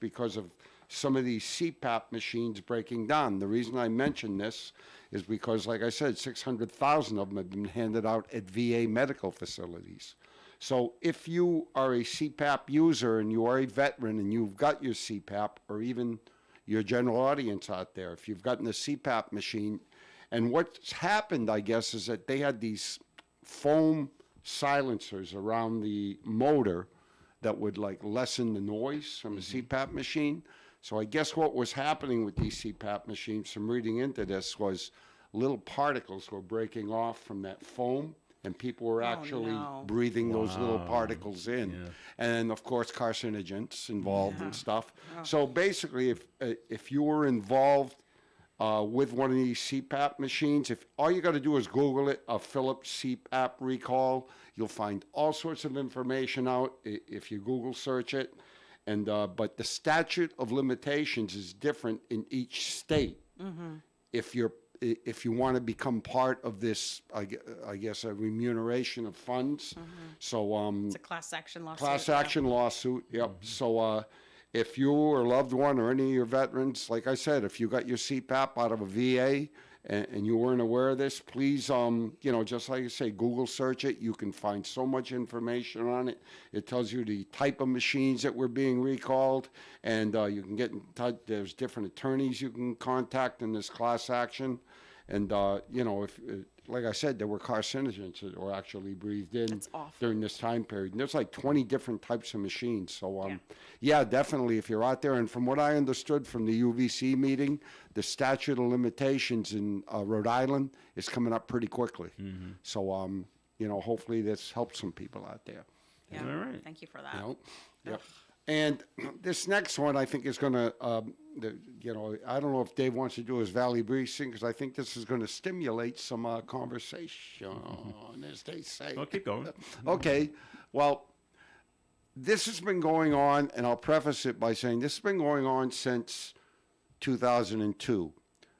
because of some of these CPAP machines breaking down. The reason I mention this is because, like I said, 600,000 of them have been handed out at VA medical facilities. So if you are a CPAP user and you are a veteran and you've got your CPAP, or even your general audience out there, if you've gotten a CPAP machine, and what's happened, I guess, is that they had these foam silencers around the motor that would like lessen the noise from a CPAP machine. So I guess what was happening with these CPAP machines, from reading into this, was little particles were breaking off from that foam, and people were actually breathing those little particles in. Yeah. And of course, carcinogens involved and stuff. So basically, if you were involved with one of these CPAP machines, if all you got to do is Google it, a Philips CPAP recall, you'll find all sorts of information out if you Google search it. And but the statute of limitations is different in each state. Mm-hmm. If you want to become part of this, I guess a remuneration of funds. Mm-hmm. So it's a class action lawsuit. Class action lawsuit. Yep. Mm-hmm. So if you or a loved one or any of your veterans, like I said, if you got your CPAP out of a VA and you weren't aware of this, please, just like I say, Google search it. You can find so much information on it. It tells you the type of machines that were being recalled, and you can get in touch. There's different attorneys you can contact in this class action. And, if like I said, there were carcinogens that were actually breathed in during this time period. And there's like 20 different types of machines. So, yeah, definitely, if you're out there. And from what I understood from the UVC meeting, the statute of limitations in Rhode Island is coming up pretty quickly. Mm-hmm. So, hopefully this helps some people out there. Yeah, all right. Thank you for that. Yep. And this next one, I think, is going to, I don't know if Dave wants to do his Valley Briefing, because I think this is going to stimulate some conversation, as they say. Well, keep going. Okay. Well, this has been going on, and I'll preface it by saying this has been going on since 2002.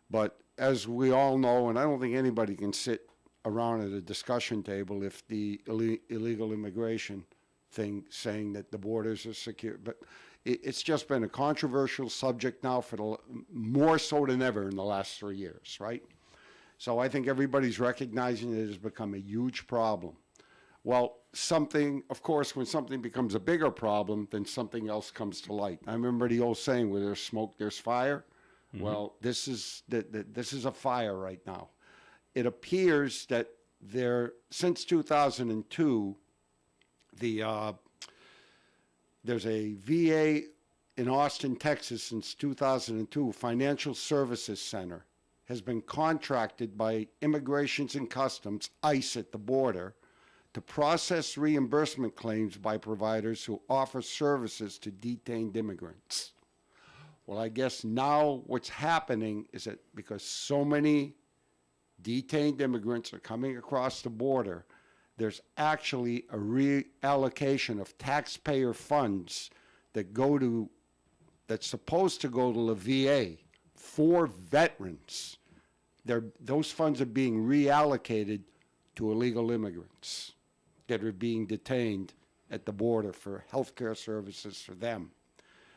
But as we all know, and I don't think anybody can sit around at a discussion table if the illegal immigration thing saying that the borders are secure, but it's just been a controversial subject now for more so than ever in the last 3 years, right? So I think everybody's recognizing it has become a huge problem. Well, of course, when something becomes a bigger problem, then something else comes to light. I remember the old saying, where there's smoke, there's fire. Mm-hmm. Well, this is a fire right now. It appears that since 2002, there's a VA in Austin, Texas, since 2002, Financial Services Center, has been contracted by Immigrations and Customs, ICE at the border, to process reimbursement claims by providers who offer services to detained immigrants. Well, I guess now what's happening is that because so many detained immigrants are coming across the border, there's actually a reallocation of taxpayer funds that's supposed to go to the VA for veterans. Those funds are being reallocated to illegal immigrants that are being detained at the border for health care services for them.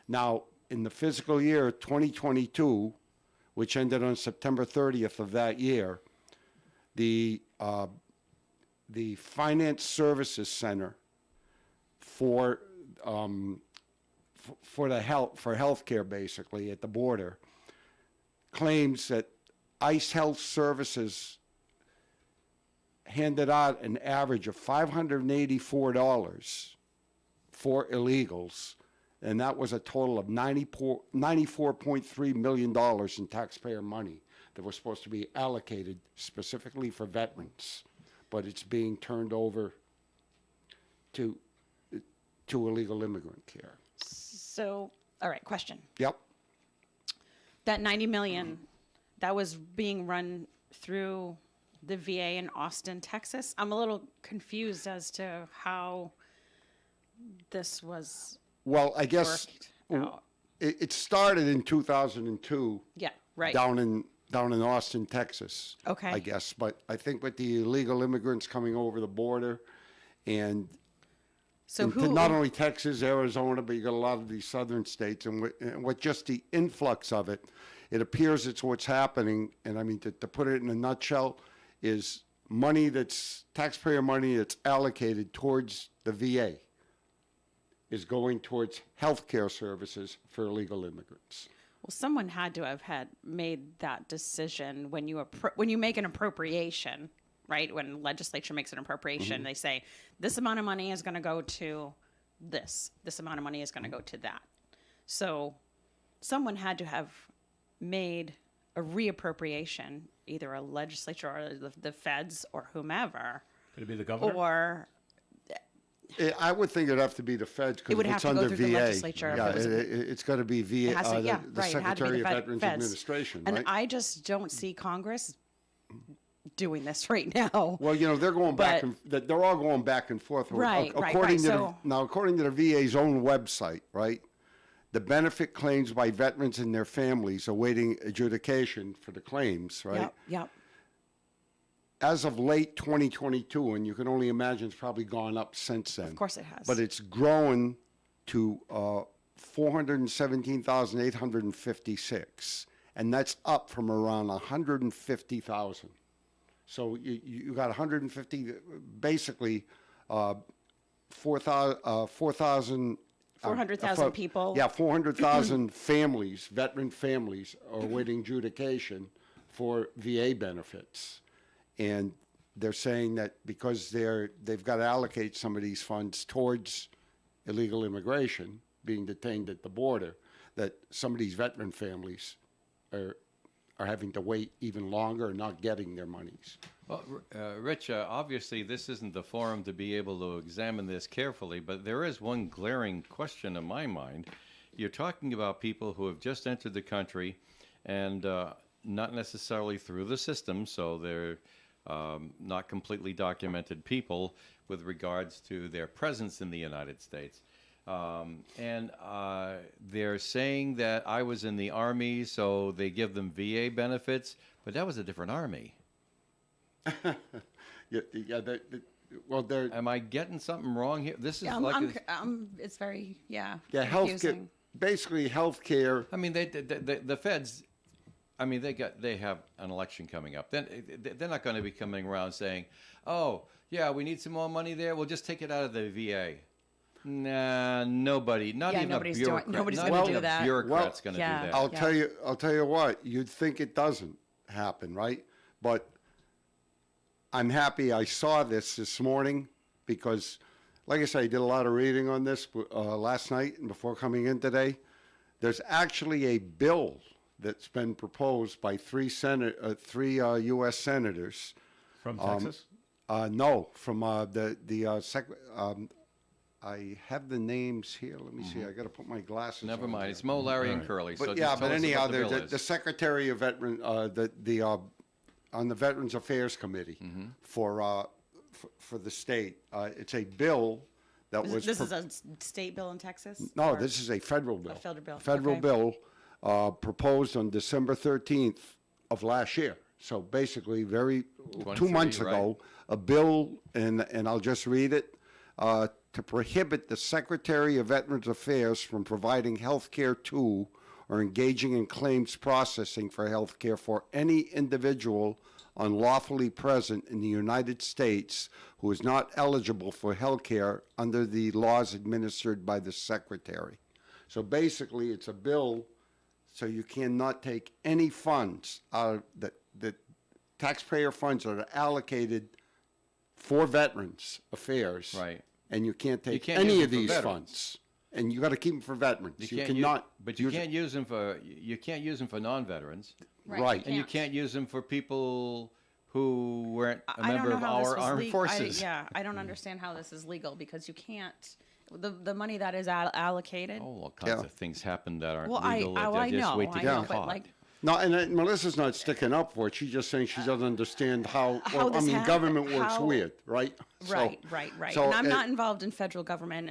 Now, in the fiscal year 2022, which ended on September 30th of that year, the Finance Services Center for healthcare, basically at the border, claims that ICE Health Services handed out an average of $584 for illegals, and that was a total of $94.3 million in taxpayer money that was supposed to be allocated specifically for veterans, but it's being turned over to illegal immigrant care. So, all right, question. Yep. That 90 million, that was being run through the VA in Austin, Texas. I'm a little confused as to how this was Well, I guess worked out. it started in 2002. Yeah, right. Down in Austin, Texas. Okay. I guess, but I think with the illegal immigrants coming over the border, and So into not only Texas, Arizona, but you got a lot of these southern states, and with just the influx of it, it appears it's what's happening. And I mean, to put it in a nutshell, is taxpayer money that's allocated towards the VA is going towards health care services for illegal immigrants. Well, someone had to have made that decision when you make an appropriation, right? When legislature makes an appropriation, they say this amount of money is going to go to this. This amount of money is going to go to that. So someone had to have made a reappropriation, either a legislature or the feds or whomever, Could it be the governor? or I would think it'd have to be the feds It because would if have it's to go under through the VA. legislature if Yeah, it was- it's got to be VA, it has to, the right, it had to be Secretary the of Veterans feds. Administration, And right? I just don't see Congress doing this right now. Well, they're going back But- they're all going back and forth. Right, right, according right. to according to the VA's own website, right? The benefit claims by veterans and their families awaiting adjudication for the claims, right? Yep. As of late 2022, and you can only imagine it's probably gone up since then. Of course it has. But it's grown to 417,856, and that's up from around 150,000. So you got 150, basically 4,000. 400,000 people. Yeah, 400,000 families, veteran families, are awaiting adjudication for VA benefits. And they're saying that because they've got to allocate some of these funds towards illegal immigration, being detained at the border, that some of these veteran families are having to wait even longer and not getting their monies. Well, Rich, obviously this isn't the forum to be able to examine this carefully, but there is one glaring question in my mind. You're talking about people who have just entered the country and not necessarily through the system, so they're not completely documented people with regards to their presence in the United States. And they're saying that I was in the Army, so they give them VA benefits, but that was a different Army. Well, they're Am I getting something wrong here? This is Yeah, like it's very, health care, confusing. basically health care. I mean, the feds. I mean, they have an election coming up. Then they're not going to be coming around saying, "Oh, yeah, we need some more money there. We'll just take it out of the VA." Nah, nobody, not even nobody's a bureaucrat. nobody's not gonna even do a that. bureaucrat's going to yeah. do that. I'll tell you what, you'd think it doesn't happen, right? But I'm happy I saw this morning because, like I said, I did a lot of reading on this last night and before coming in today. There's actually a bill that's been proposed by three U.S. senators. From Texas? No, from I have the names here. Let me see. I got to put my glasses on. Never mind. here. It's Mo, Larry, and Curly. But so yeah, just tell but us anyhow, what the bill is. the Secretary of Veteran, on the Veterans Affairs Committee for the state. It's a bill that was This is a state bill in Texas? no, Or- this is a federal bill. federal bill, Federal okay. bill proposed on December 13th of last year. So basically, 2 23, months right. ago, a bill, and I'll just read it, to prohibit the Secretary of Veterans Affairs from providing health care to or engaging in claims processing for health care for any individual unlawfully present in the United States who is not eligible for health care under the laws administered by the Secretary. So basically, it's a bill so you cannot take any funds out of the taxpayer funds that are allocated for Veterans Affairs. Right. And you can't take can't any use of them for these veterans. funds. And you got to keep them for veterans. You can't cannot. but you use can't use them for non-veterans, Right. and you can't use them for people who weren't a I don't member know of how this our was armed leg- forces. I don't understand how this is legal because you can't. The money that is allocated. Oh, all kinds Yeah. of things happen that aren't well, legal. that I just know, wait to I get know, caught. but like. No, and Melissa's not sticking up for it. She's just saying she doesn't understand how. Well, I this mean, hap- government works how- weird, right? So- Right. so and I'm it- not involved in federal government.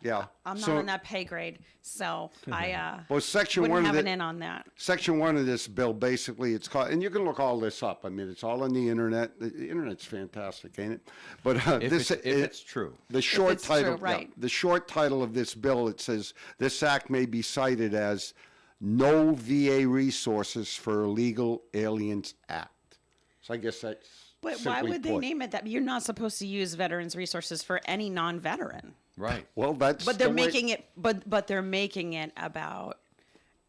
Yeah. I'm not So- on that pay grade, so I Well, Section wouldn't 1 of have the- an in on that. Section 1 of this bill, basically, it's called, and you can look all this up. I mean, it's all on the internet. The internet's fantastic, ain't it? But If it's true. the short it's title, true, right. the short title of this bill, it says this act may be cited as No VA Resources for Illegal Aliens Act. So I guess that's. But why simply would they put. name it that? You're not supposed to use veterans resources for any non-veteran. Right. Well, that's. But they're the way- making it. But they're making it about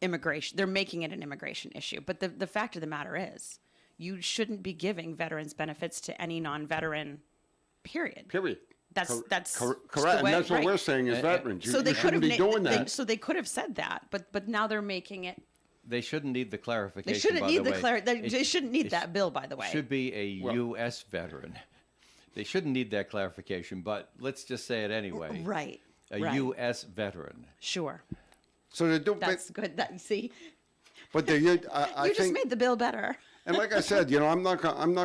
immigration. They're making it an immigration issue. But the fact of the matter is, you shouldn't be giving veterans benefits to any non-veteran. Period. Period. That's the correct, and way- that's what right. we're saying as veterans. You, So they you could shouldn't have be doing that. So they could have said that, but now they're making it. They shouldn't need the clarification. They shouldn't by need the way. They shouldn't need it that bill, by the way. Should be a U.S. veteran. They shouldn't need that clarification, but let's just say it anyway. Right. A right. U.S. veteran. Sure. So they do, That's good. That you see, but they, I you think, just made the bill better. and like I said, I'm not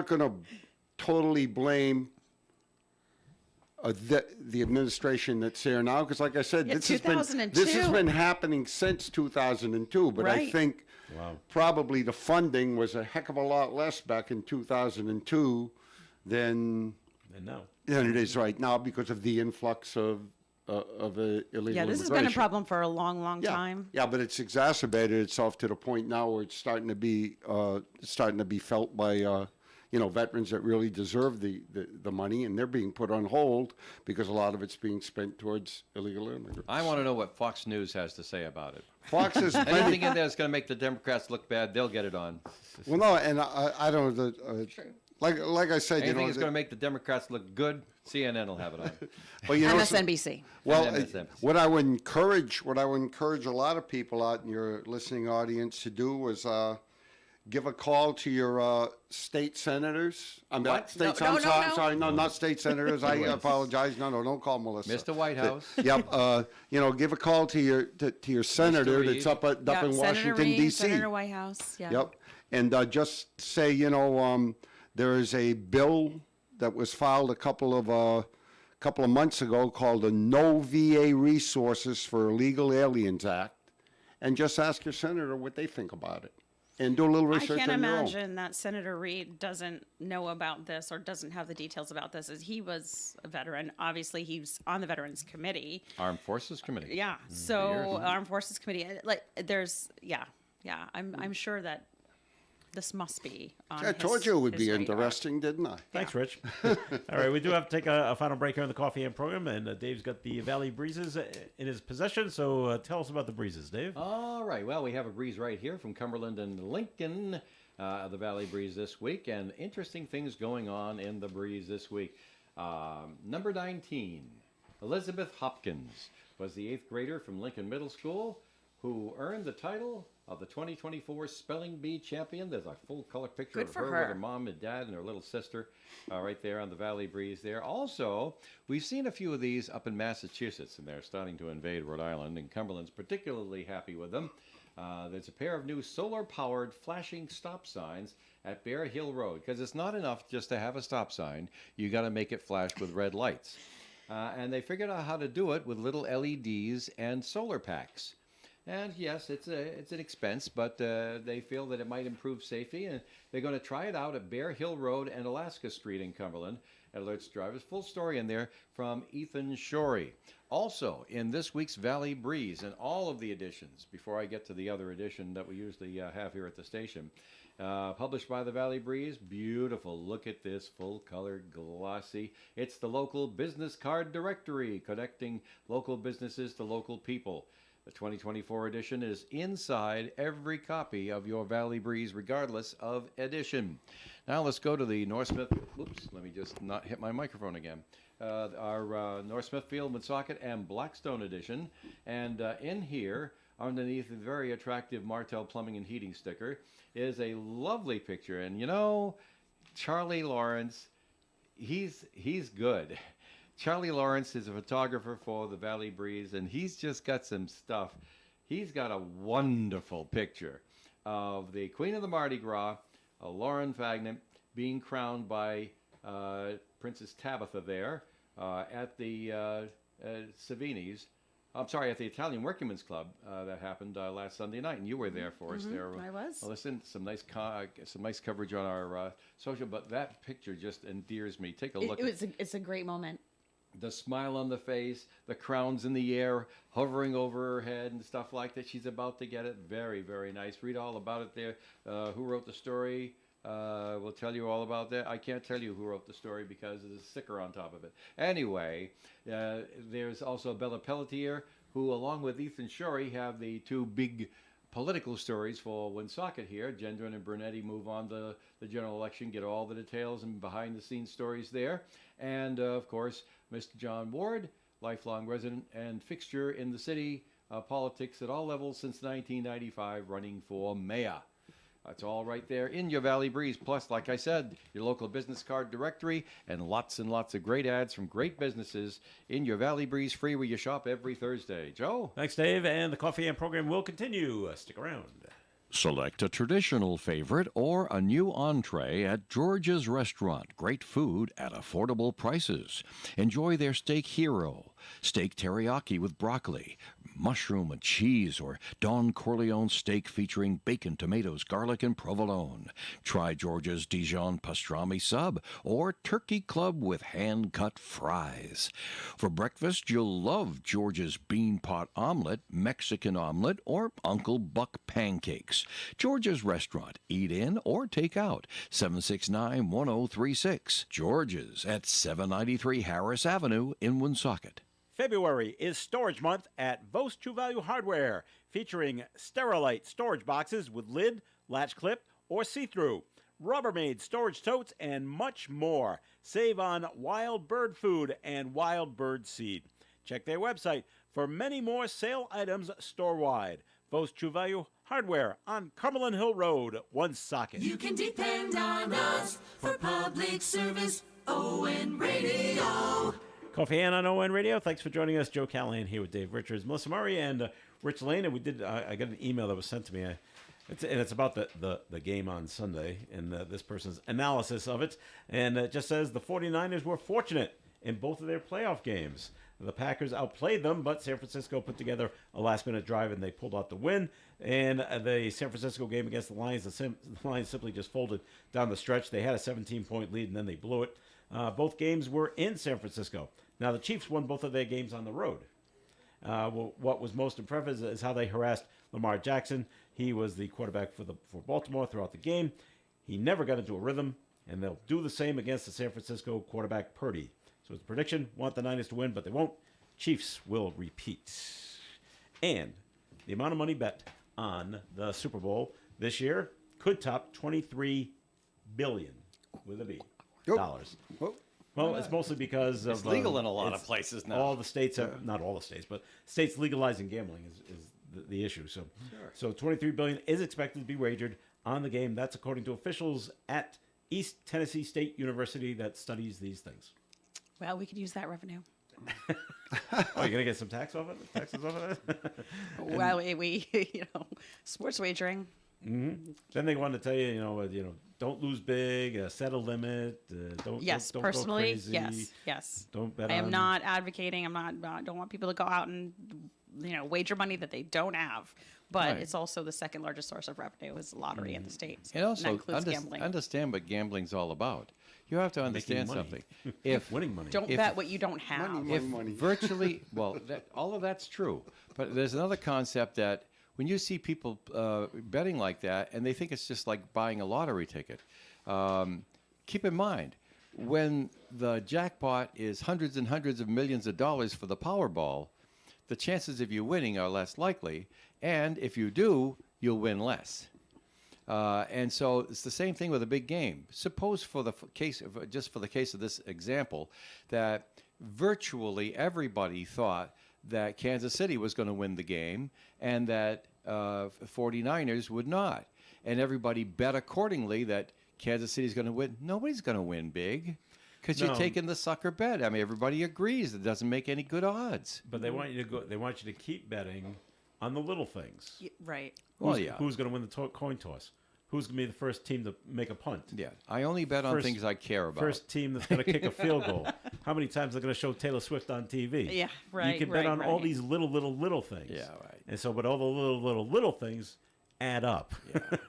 going to totally blame the administration that's here now, because like I said, Yeah, this has 2002. been happening since 2002. But I Right. think probably the funding was a heck of a lot less back in 2002 than it is right now because of the influx of illegal Yeah, this has been a immigration. problem for a long, long time. Yeah, but it's exacerbated itself to the point now where it's starting to be felt by veterans that really deserve the money, and they're being put on hold because a lot of it's being spent towards illegal immigrants. I want to know what Fox News has to say about it. Fox is Anything in there that's going to make the Democrats look bad, they'll get it on. well, no, and I don't like I said, Anything that's going to make the Democrats look good, CNN will have it on. but so- MSNBC. Well, And MSNBC. what I would encourage a lot of people out in your listening audience to do was give a call to your state senators. I'm What? not states. No, I'm no, sorry. no. I'm sorry. No, not state senators. I apologize. No, don't call Melissa. Mr. White House. Yep. Give a call to your senator Reed. that's up in Senator Washington Reid, D.C. Senator Whitehouse. Yeah. Yep. And just say, there is a bill that was filed a couple of months ago called the No VA Resources for Illegal Aliens Act, and just ask your senator what they think about it, and do a little I research can't on your own. imagine that Senator Reid doesn't know about this or doesn't have the details about this. As he was a veteran, obviously he's on the Veterans Committee. Armed Forces Committee. Yeah. So Armed Forces Committee, I'm sure that this must be on. I told you it would his be radar. interesting, didn't I? Thanks, Rich. All right, we do have to take a final break here on the Coffee and program, and Dave's got the Valley Breezes in his possession. So tell us about the Breezes, Dave. All right. Well, we have a breeze right here from Cumberland and Lincoln, the Valley Breeze this week, and interesting things going on in the breeze this week. Number 19, Elizabeth Hopkins was the 8th grader from Lincoln Middle School who earned the title of the 2024 Spelling Bee Champion. There's a full color picture Good of for her with her. her mom and dad and her little sister right there on the Valley Breeze there. Also, we've seen a few of these up in Massachusetts, and they're starting to invade Rhode Island, and Cumberland's particularly happy with them. There's a pair of new solar-powered flashing stop signs at Bear Hill Road, because it's not enough just to have a stop sign. You got to make it flash with red lights. And they figured out how to do it with little LEDs and solar packs. And yes, it's an expense, but they feel that it might improve safety, and they're going to try it out at Bear Hill Road and Alaska Street in Cumberland at Alerts Drivers. Full story in there from Ethan Shorey. Also, in this week's Valley Breeze, and all of the editions, before I get to the other edition that we usually have here at the station, published by the Valley Breeze, beautiful. Look at this, full-color, glossy. It's the local business card directory, connecting local businesses to local people. The 2024 edition is inside every copy of your Valley Breeze, regardless of edition. Now let's go to the North Smith. Oops, let me just not hit my microphone again. Our North Smithfield, Woonsocket, and Blackstone edition. And in here, underneath the very attractive Martel Plumbing and Heating sticker, is a lovely picture. And you know, Charlie Lawrence, he's good. Charlie Lawrence is a photographer for the Valley Breeze, and he's just got some stuff. He's got a wonderful picture of the Queen of the Mardi Gras, Lauren Fagnant, being crowned by Princess Tabitha there at the Savini's. I'm sorry, at the Italian Workingmen's Club that happened last Sunday night, and you were there for us there. I was. Well, listen, some nice coverage on our social, but that picture just endears me. Take a look. It's a great moment. The smile on the face, the crowns in the air, hovering over her head and stuff like that. She's about to get it. Very, very nice. Read all about it there. Who wrote the story? We'll tell you all about that. I can't tell you who wrote the story because there's a sticker on top of it. Anyway, there's also Bella Pelletier, who, along with Ethan Shorey, have the two big political stories for Woonsocket here. Gendron and Brunetti move on to the general election, get all the details and behind-the-scenes stories there. And, of course, Mr. John Ward, lifelong resident and fixture in the city politics at all levels since 1995, running for mayor. That's all right there in your Valley Breeze. Plus, like I said, your local business card directory and lots of great ads from great businesses in your Valley Breeze, free where you shop every Thursday. Joe? Thanks, Dave. And the Coffee and program will continue. Stick around. Select a traditional favorite or a new entree at George's Restaurant. Great food at affordable prices. Enjoy their Steak Hero, steak teriyaki with broccoli, mushroom and cheese, or Don Corleone steak featuring bacon, tomatoes, garlic, and provolone. Try George's Dijon pastrami sub or turkey club with hand-cut fries. For breakfast, you'll love George's bean pot omelet, Mexican omelet, or Uncle Buck pancakes. George's Restaurant. Eat in or take out. 769-1036. George's at 793 Harris Avenue in Woonsocket. February is Storage Month at Vos True Value Hardware, featuring Sterilite storage boxes with lid, latch clip, or see-through, Rubbermaid storage totes, and much more. Save on wild bird food and wild bird seed. Check their website for many more sale items store-wide. Vos True Value Hardware on Cumberland Hill Road, Woonsocket. You can depend on us for public service. ON Radio. Coffee and on ON Radio. Thanks for joining us. Joe Callahan here with Dave Richards, Melissa Murray, and Rich Lane. And I got an email that was sent to me. It's about the game on Sunday and this person's analysis of it. And it just says the 49ers were fortunate in both of their playoff games. The Packers outplayed them, but San Francisco put together a last-minute drive, and they pulled out the win. And the San Francisco game against the Lions, the Lions simply just folded down the stretch. They had a 17-point lead, and then they blew it. Both games were in San Francisco. Now, the Chiefs won both of their games on the road. What was most impressive is how they harassed Lamar Jackson. He was the quarterback for Baltimore throughout the game. He never got into a rhythm, and they'll do the same against the San Francisco quarterback, Purdy. So it's a prediction. Want the Niners to win, but they won't. Chiefs will repeat. And the amount of money bet on the Super Bowl this year could top $23 billion with a B dollars. Well, it's mostly because It's legal in a lot of places now. All the states have, not all the states, but states legalizing gambling is the issue. So, so $23 billion is expected to be wagered on the game. That's according to officials at East Tennessee State University that studies these things. Well, we could use that revenue. Oh, you're gonna get some taxes off of it? Well, we sports wagering. Then they want to tell you, don't lose big, set a limit, don't Yes, don't personally, go crazy, yes. Don't bet I am on- not advocating. Don't want people to go out and wager money that they don't have. But Right. it's also the second largest source of revenue is lottery in the states. And also that includes gambling. understand what gambling's all about. You have to understand money. something. If winning money. Don't if- bet what you don't have. Money, if money. virtually, well, all of that's true. But there's another concept that when you see people betting like that, and they think it's just like buying a lottery ticket, keep in mind, when the jackpot is hundreds and hundreds of millions of dollars for the Powerball, the chances of you winning are less likely. And if you do, you'll win less. And so it's the same thing with a big game. Suppose for the case of this example, that virtually everybody thought that Kansas City was going to win the game and that 49ers would not. And everybody bet accordingly that Kansas City's going to win. Nobody's going to win big because No. you're taking the sucker bet. I mean, everybody agrees it doesn't make any good odds. But they want you to go. They want you to keep betting on the little things. Right. Well, yeah. Who's going to win the coin toss? Who's going to be the first team to make a punt? Yeah, I only bet on First- things I care about. First team that's going to kick a field goal. How many times they're going to show Taylor Swift on TV? Yeah, You right, can bet right, on all right. these little things. Yeah, right. And so, but all the little things add up. Yeah, right.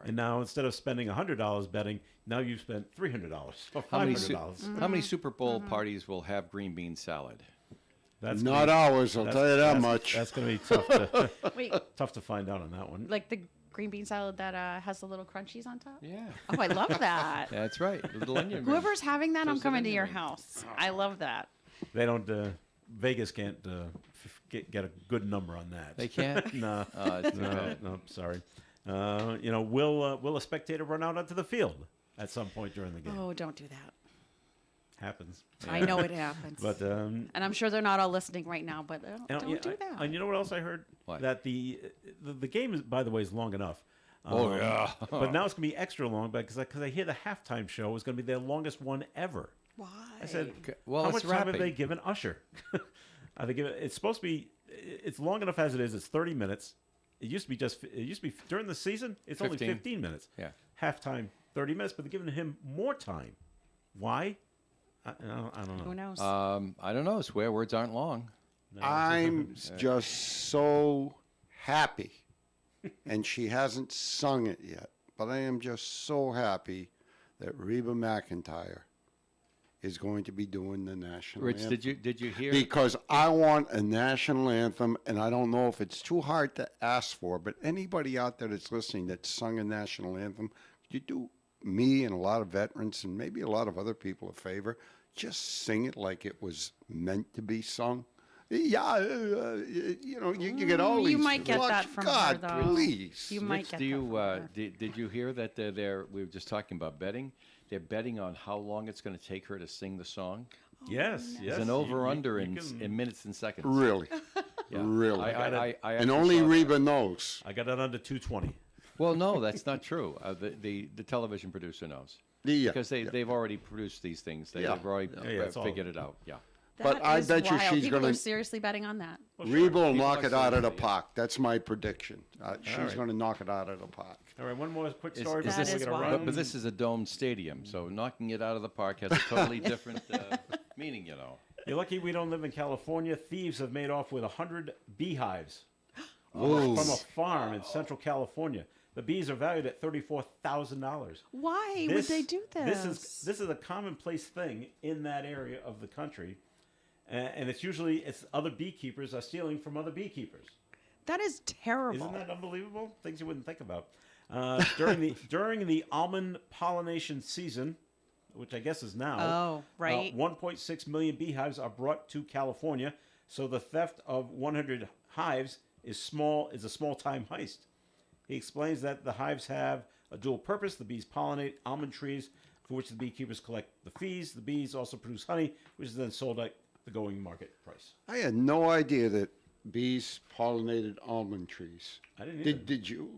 And now instead of spending $100 betting, now you've spent $300 or How many, $500. how many Super Bowl parties will have green bean salad? That's Not gonna- ours, I'll tell you that that's- much. That's going to be tough to Wait, tough to find out on that one. like the green bean salad that has the little crunchies on top? Yeah, Oh, I love that. that's right. Little onion rings. Whoever's having that, I'm Toasted coming to onion your rings. house. I love that. They don't. Vegas can't get a good number on that. They can't? No. Oh, it's too No, bad. no, sorry. Will a spectator run out onto the field at some point during the game? Oh, don't do that. Happens. I know it happens. But and I'm sure they're not all listening right now, but don't do that. And you know what else I heard? What? That the game is, by the way, is long enough. Oh, yeah. But now it's gonna be extra long because I hear the halftime show is gonna be their longest one ever. Why? I said, well, how it's much time have wrapping. they given Usher? Are they giving? It's supposed to be. It's long enough as it is. It's 30 minutes. It used to be during the season. It's only 15. 15 minutes. Yeah. Halftime 30 minutes, but they're giving him more time. Why? I don't know. Who knows? I don't know. Swear words aren't long. I'm just so happy, and she hasn't sung it yet, but I am just so happy that Reba McEntire is going to be doing the national Rich, anthem. did you hear? Because I want a national anthem, and I don't know if it's too hard to ask for, but anybody out there that's listening that's sung a national anthem, you do me and a lot of veterans and maybe a lot of other people a favor, just sing it like it was meant to be sung. Yeah, you get all these. You might get Watch that from God, her, though. please. You might Rich, get do that you from her. did you hear that we were just talking about betting? They're betting on how long it's going to take her to sing the song. Yes, yes. It's an you- over/under you in can- minutes and seconds. Really, Yeah. really. I And actually only saw that. Reba knows. I got it under 220. Well, no, that's not true. The television producer knows Yeah, because they've already produced these things. They've Yeah. already Yeah, it's all- figured it out. Yeah. But That I is bet you wild. she's People gonna- are seriously betting on that. Well, sure. Reba will People knock like it out of the celebrity, park. That's my prediction. She's right. going to knock it out of the park. All right, one more quick Is- story. is before this- we get That is around. wild. But this is a domed stadium, so knocking it out of the park has a totally different meaning, you know. You're lucky we don't live in California. Thieves have made off with 100 beehives Ooh. from a farm in Central California. The bees are valued at $34,000. Why would they do this? This is a commonplace thing in that area of the country, and it's other beekeepers are stealing from other beekeepers. That is terrible. Isn't that unbelievable? Things you wouldn't think about. During the almond pollination season, which I guess is now. Oh, right. 1.6 million beehives are brought to California, so the theft of 100 hives is a small-time heist. He explains that the hives have a dual purpose. The bees pollinate almond trees, for which the beekeepers collect the fees. The bees also produce honey, which is then sold at the going market price. I had no idea that bees pollinated almond trees. I didn't either. Did you?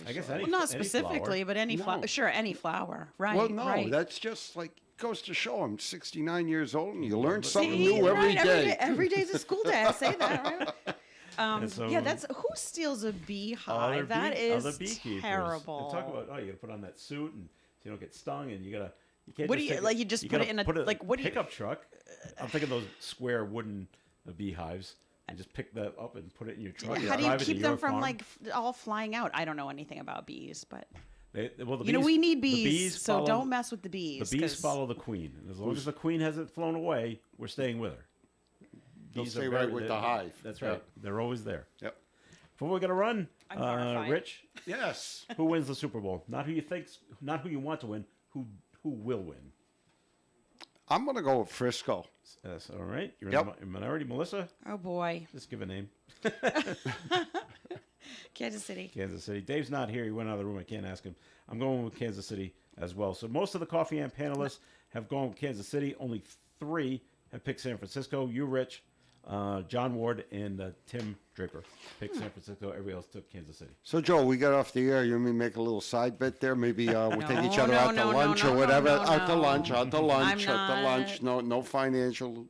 I guess Well, any not any specifically, flower. but any flower. No. Sure, any flower. Right. Well, no, right. that's just like goes to show I'm 69 years old and you learn something See, new every right, day. Every day's a school day. I say that, right? And so Yeah, that's who steals a other beehive. That other is beekeepers. terrible. And talk about you got to put on that suit and so you don't get stung, and you can't. What just do you- take like, you just put gotta it in a- put like, what do you- pickup truck? I'm thinking those square wooden beehives, and just pick that up and put it in your truck. How do you drive it to keep them your from farm. like all flying out? I don't know anything about bees, but Well, the you know bees- we need the bees, so follow- don't mess with the bees. The bees 'cause- follow the queen, and as long as the queen hasn't flown away, we're staying with her. They'll Bees are stay very- right with the they're- hive. That's Yeah. right. They're always there. Yep. Before we got to run, I'm horrified. Rich, Yes. who wins the Super Bowl? Not who you think, not who you want to win. Who will win? I'm going to go with Frisco. That's all right. You're Yep. in the minority, Melissa. Oh boy, Just give a name. Kansas City. Kansas City. Dave's not here. He went out of the room. I can't ask him. I'm going with Kansas City as well. So most of the Coffee and panelists have gone with Kansas City. Only 3 have picked San Francisco. You, Rich, John Ward, and Tim Draper picked San Francisco. Everybody else took Kansas City. So, Joe, we got off the air. You want me to make a little side bet there? Maybe we'll take each No, other no, out to no, no, lunch no, or no, whatever. no, Out to no. lunch, out to lunch, I'm out to lunch. not- No financial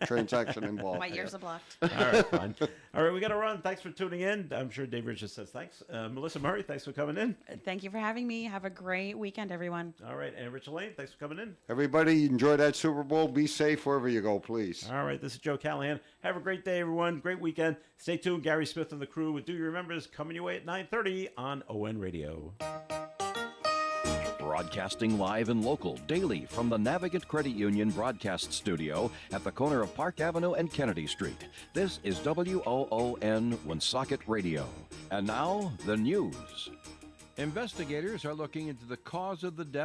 transaction involved. My ears are blocked. All right, fine. All right, we got to run. Thanks for tuning in. I'm sure Dave Rich just says thanks. Melissa Murray, thanks for coming in. Thank you for having me. Have a great weekend, everyone. All right, and Rich Lane, thanks for coming in. Everybody, enjoy that Super Bowl. Be safe wherever you go, please. All right, this is Joe Callahan. Have a great day, everyone. Great weekend. Stay tuned. Gary Smith and the crew with Do You Remember is coming your way at 9:30 on ON Radio. Broadcasting live and local daily from the Navigant Credit Union broadcast studio at the corner of Park Avenue and Kennedy Street. This is WOON Woonsocket Radio. And now, the news. Investigators are looking into the cause of the death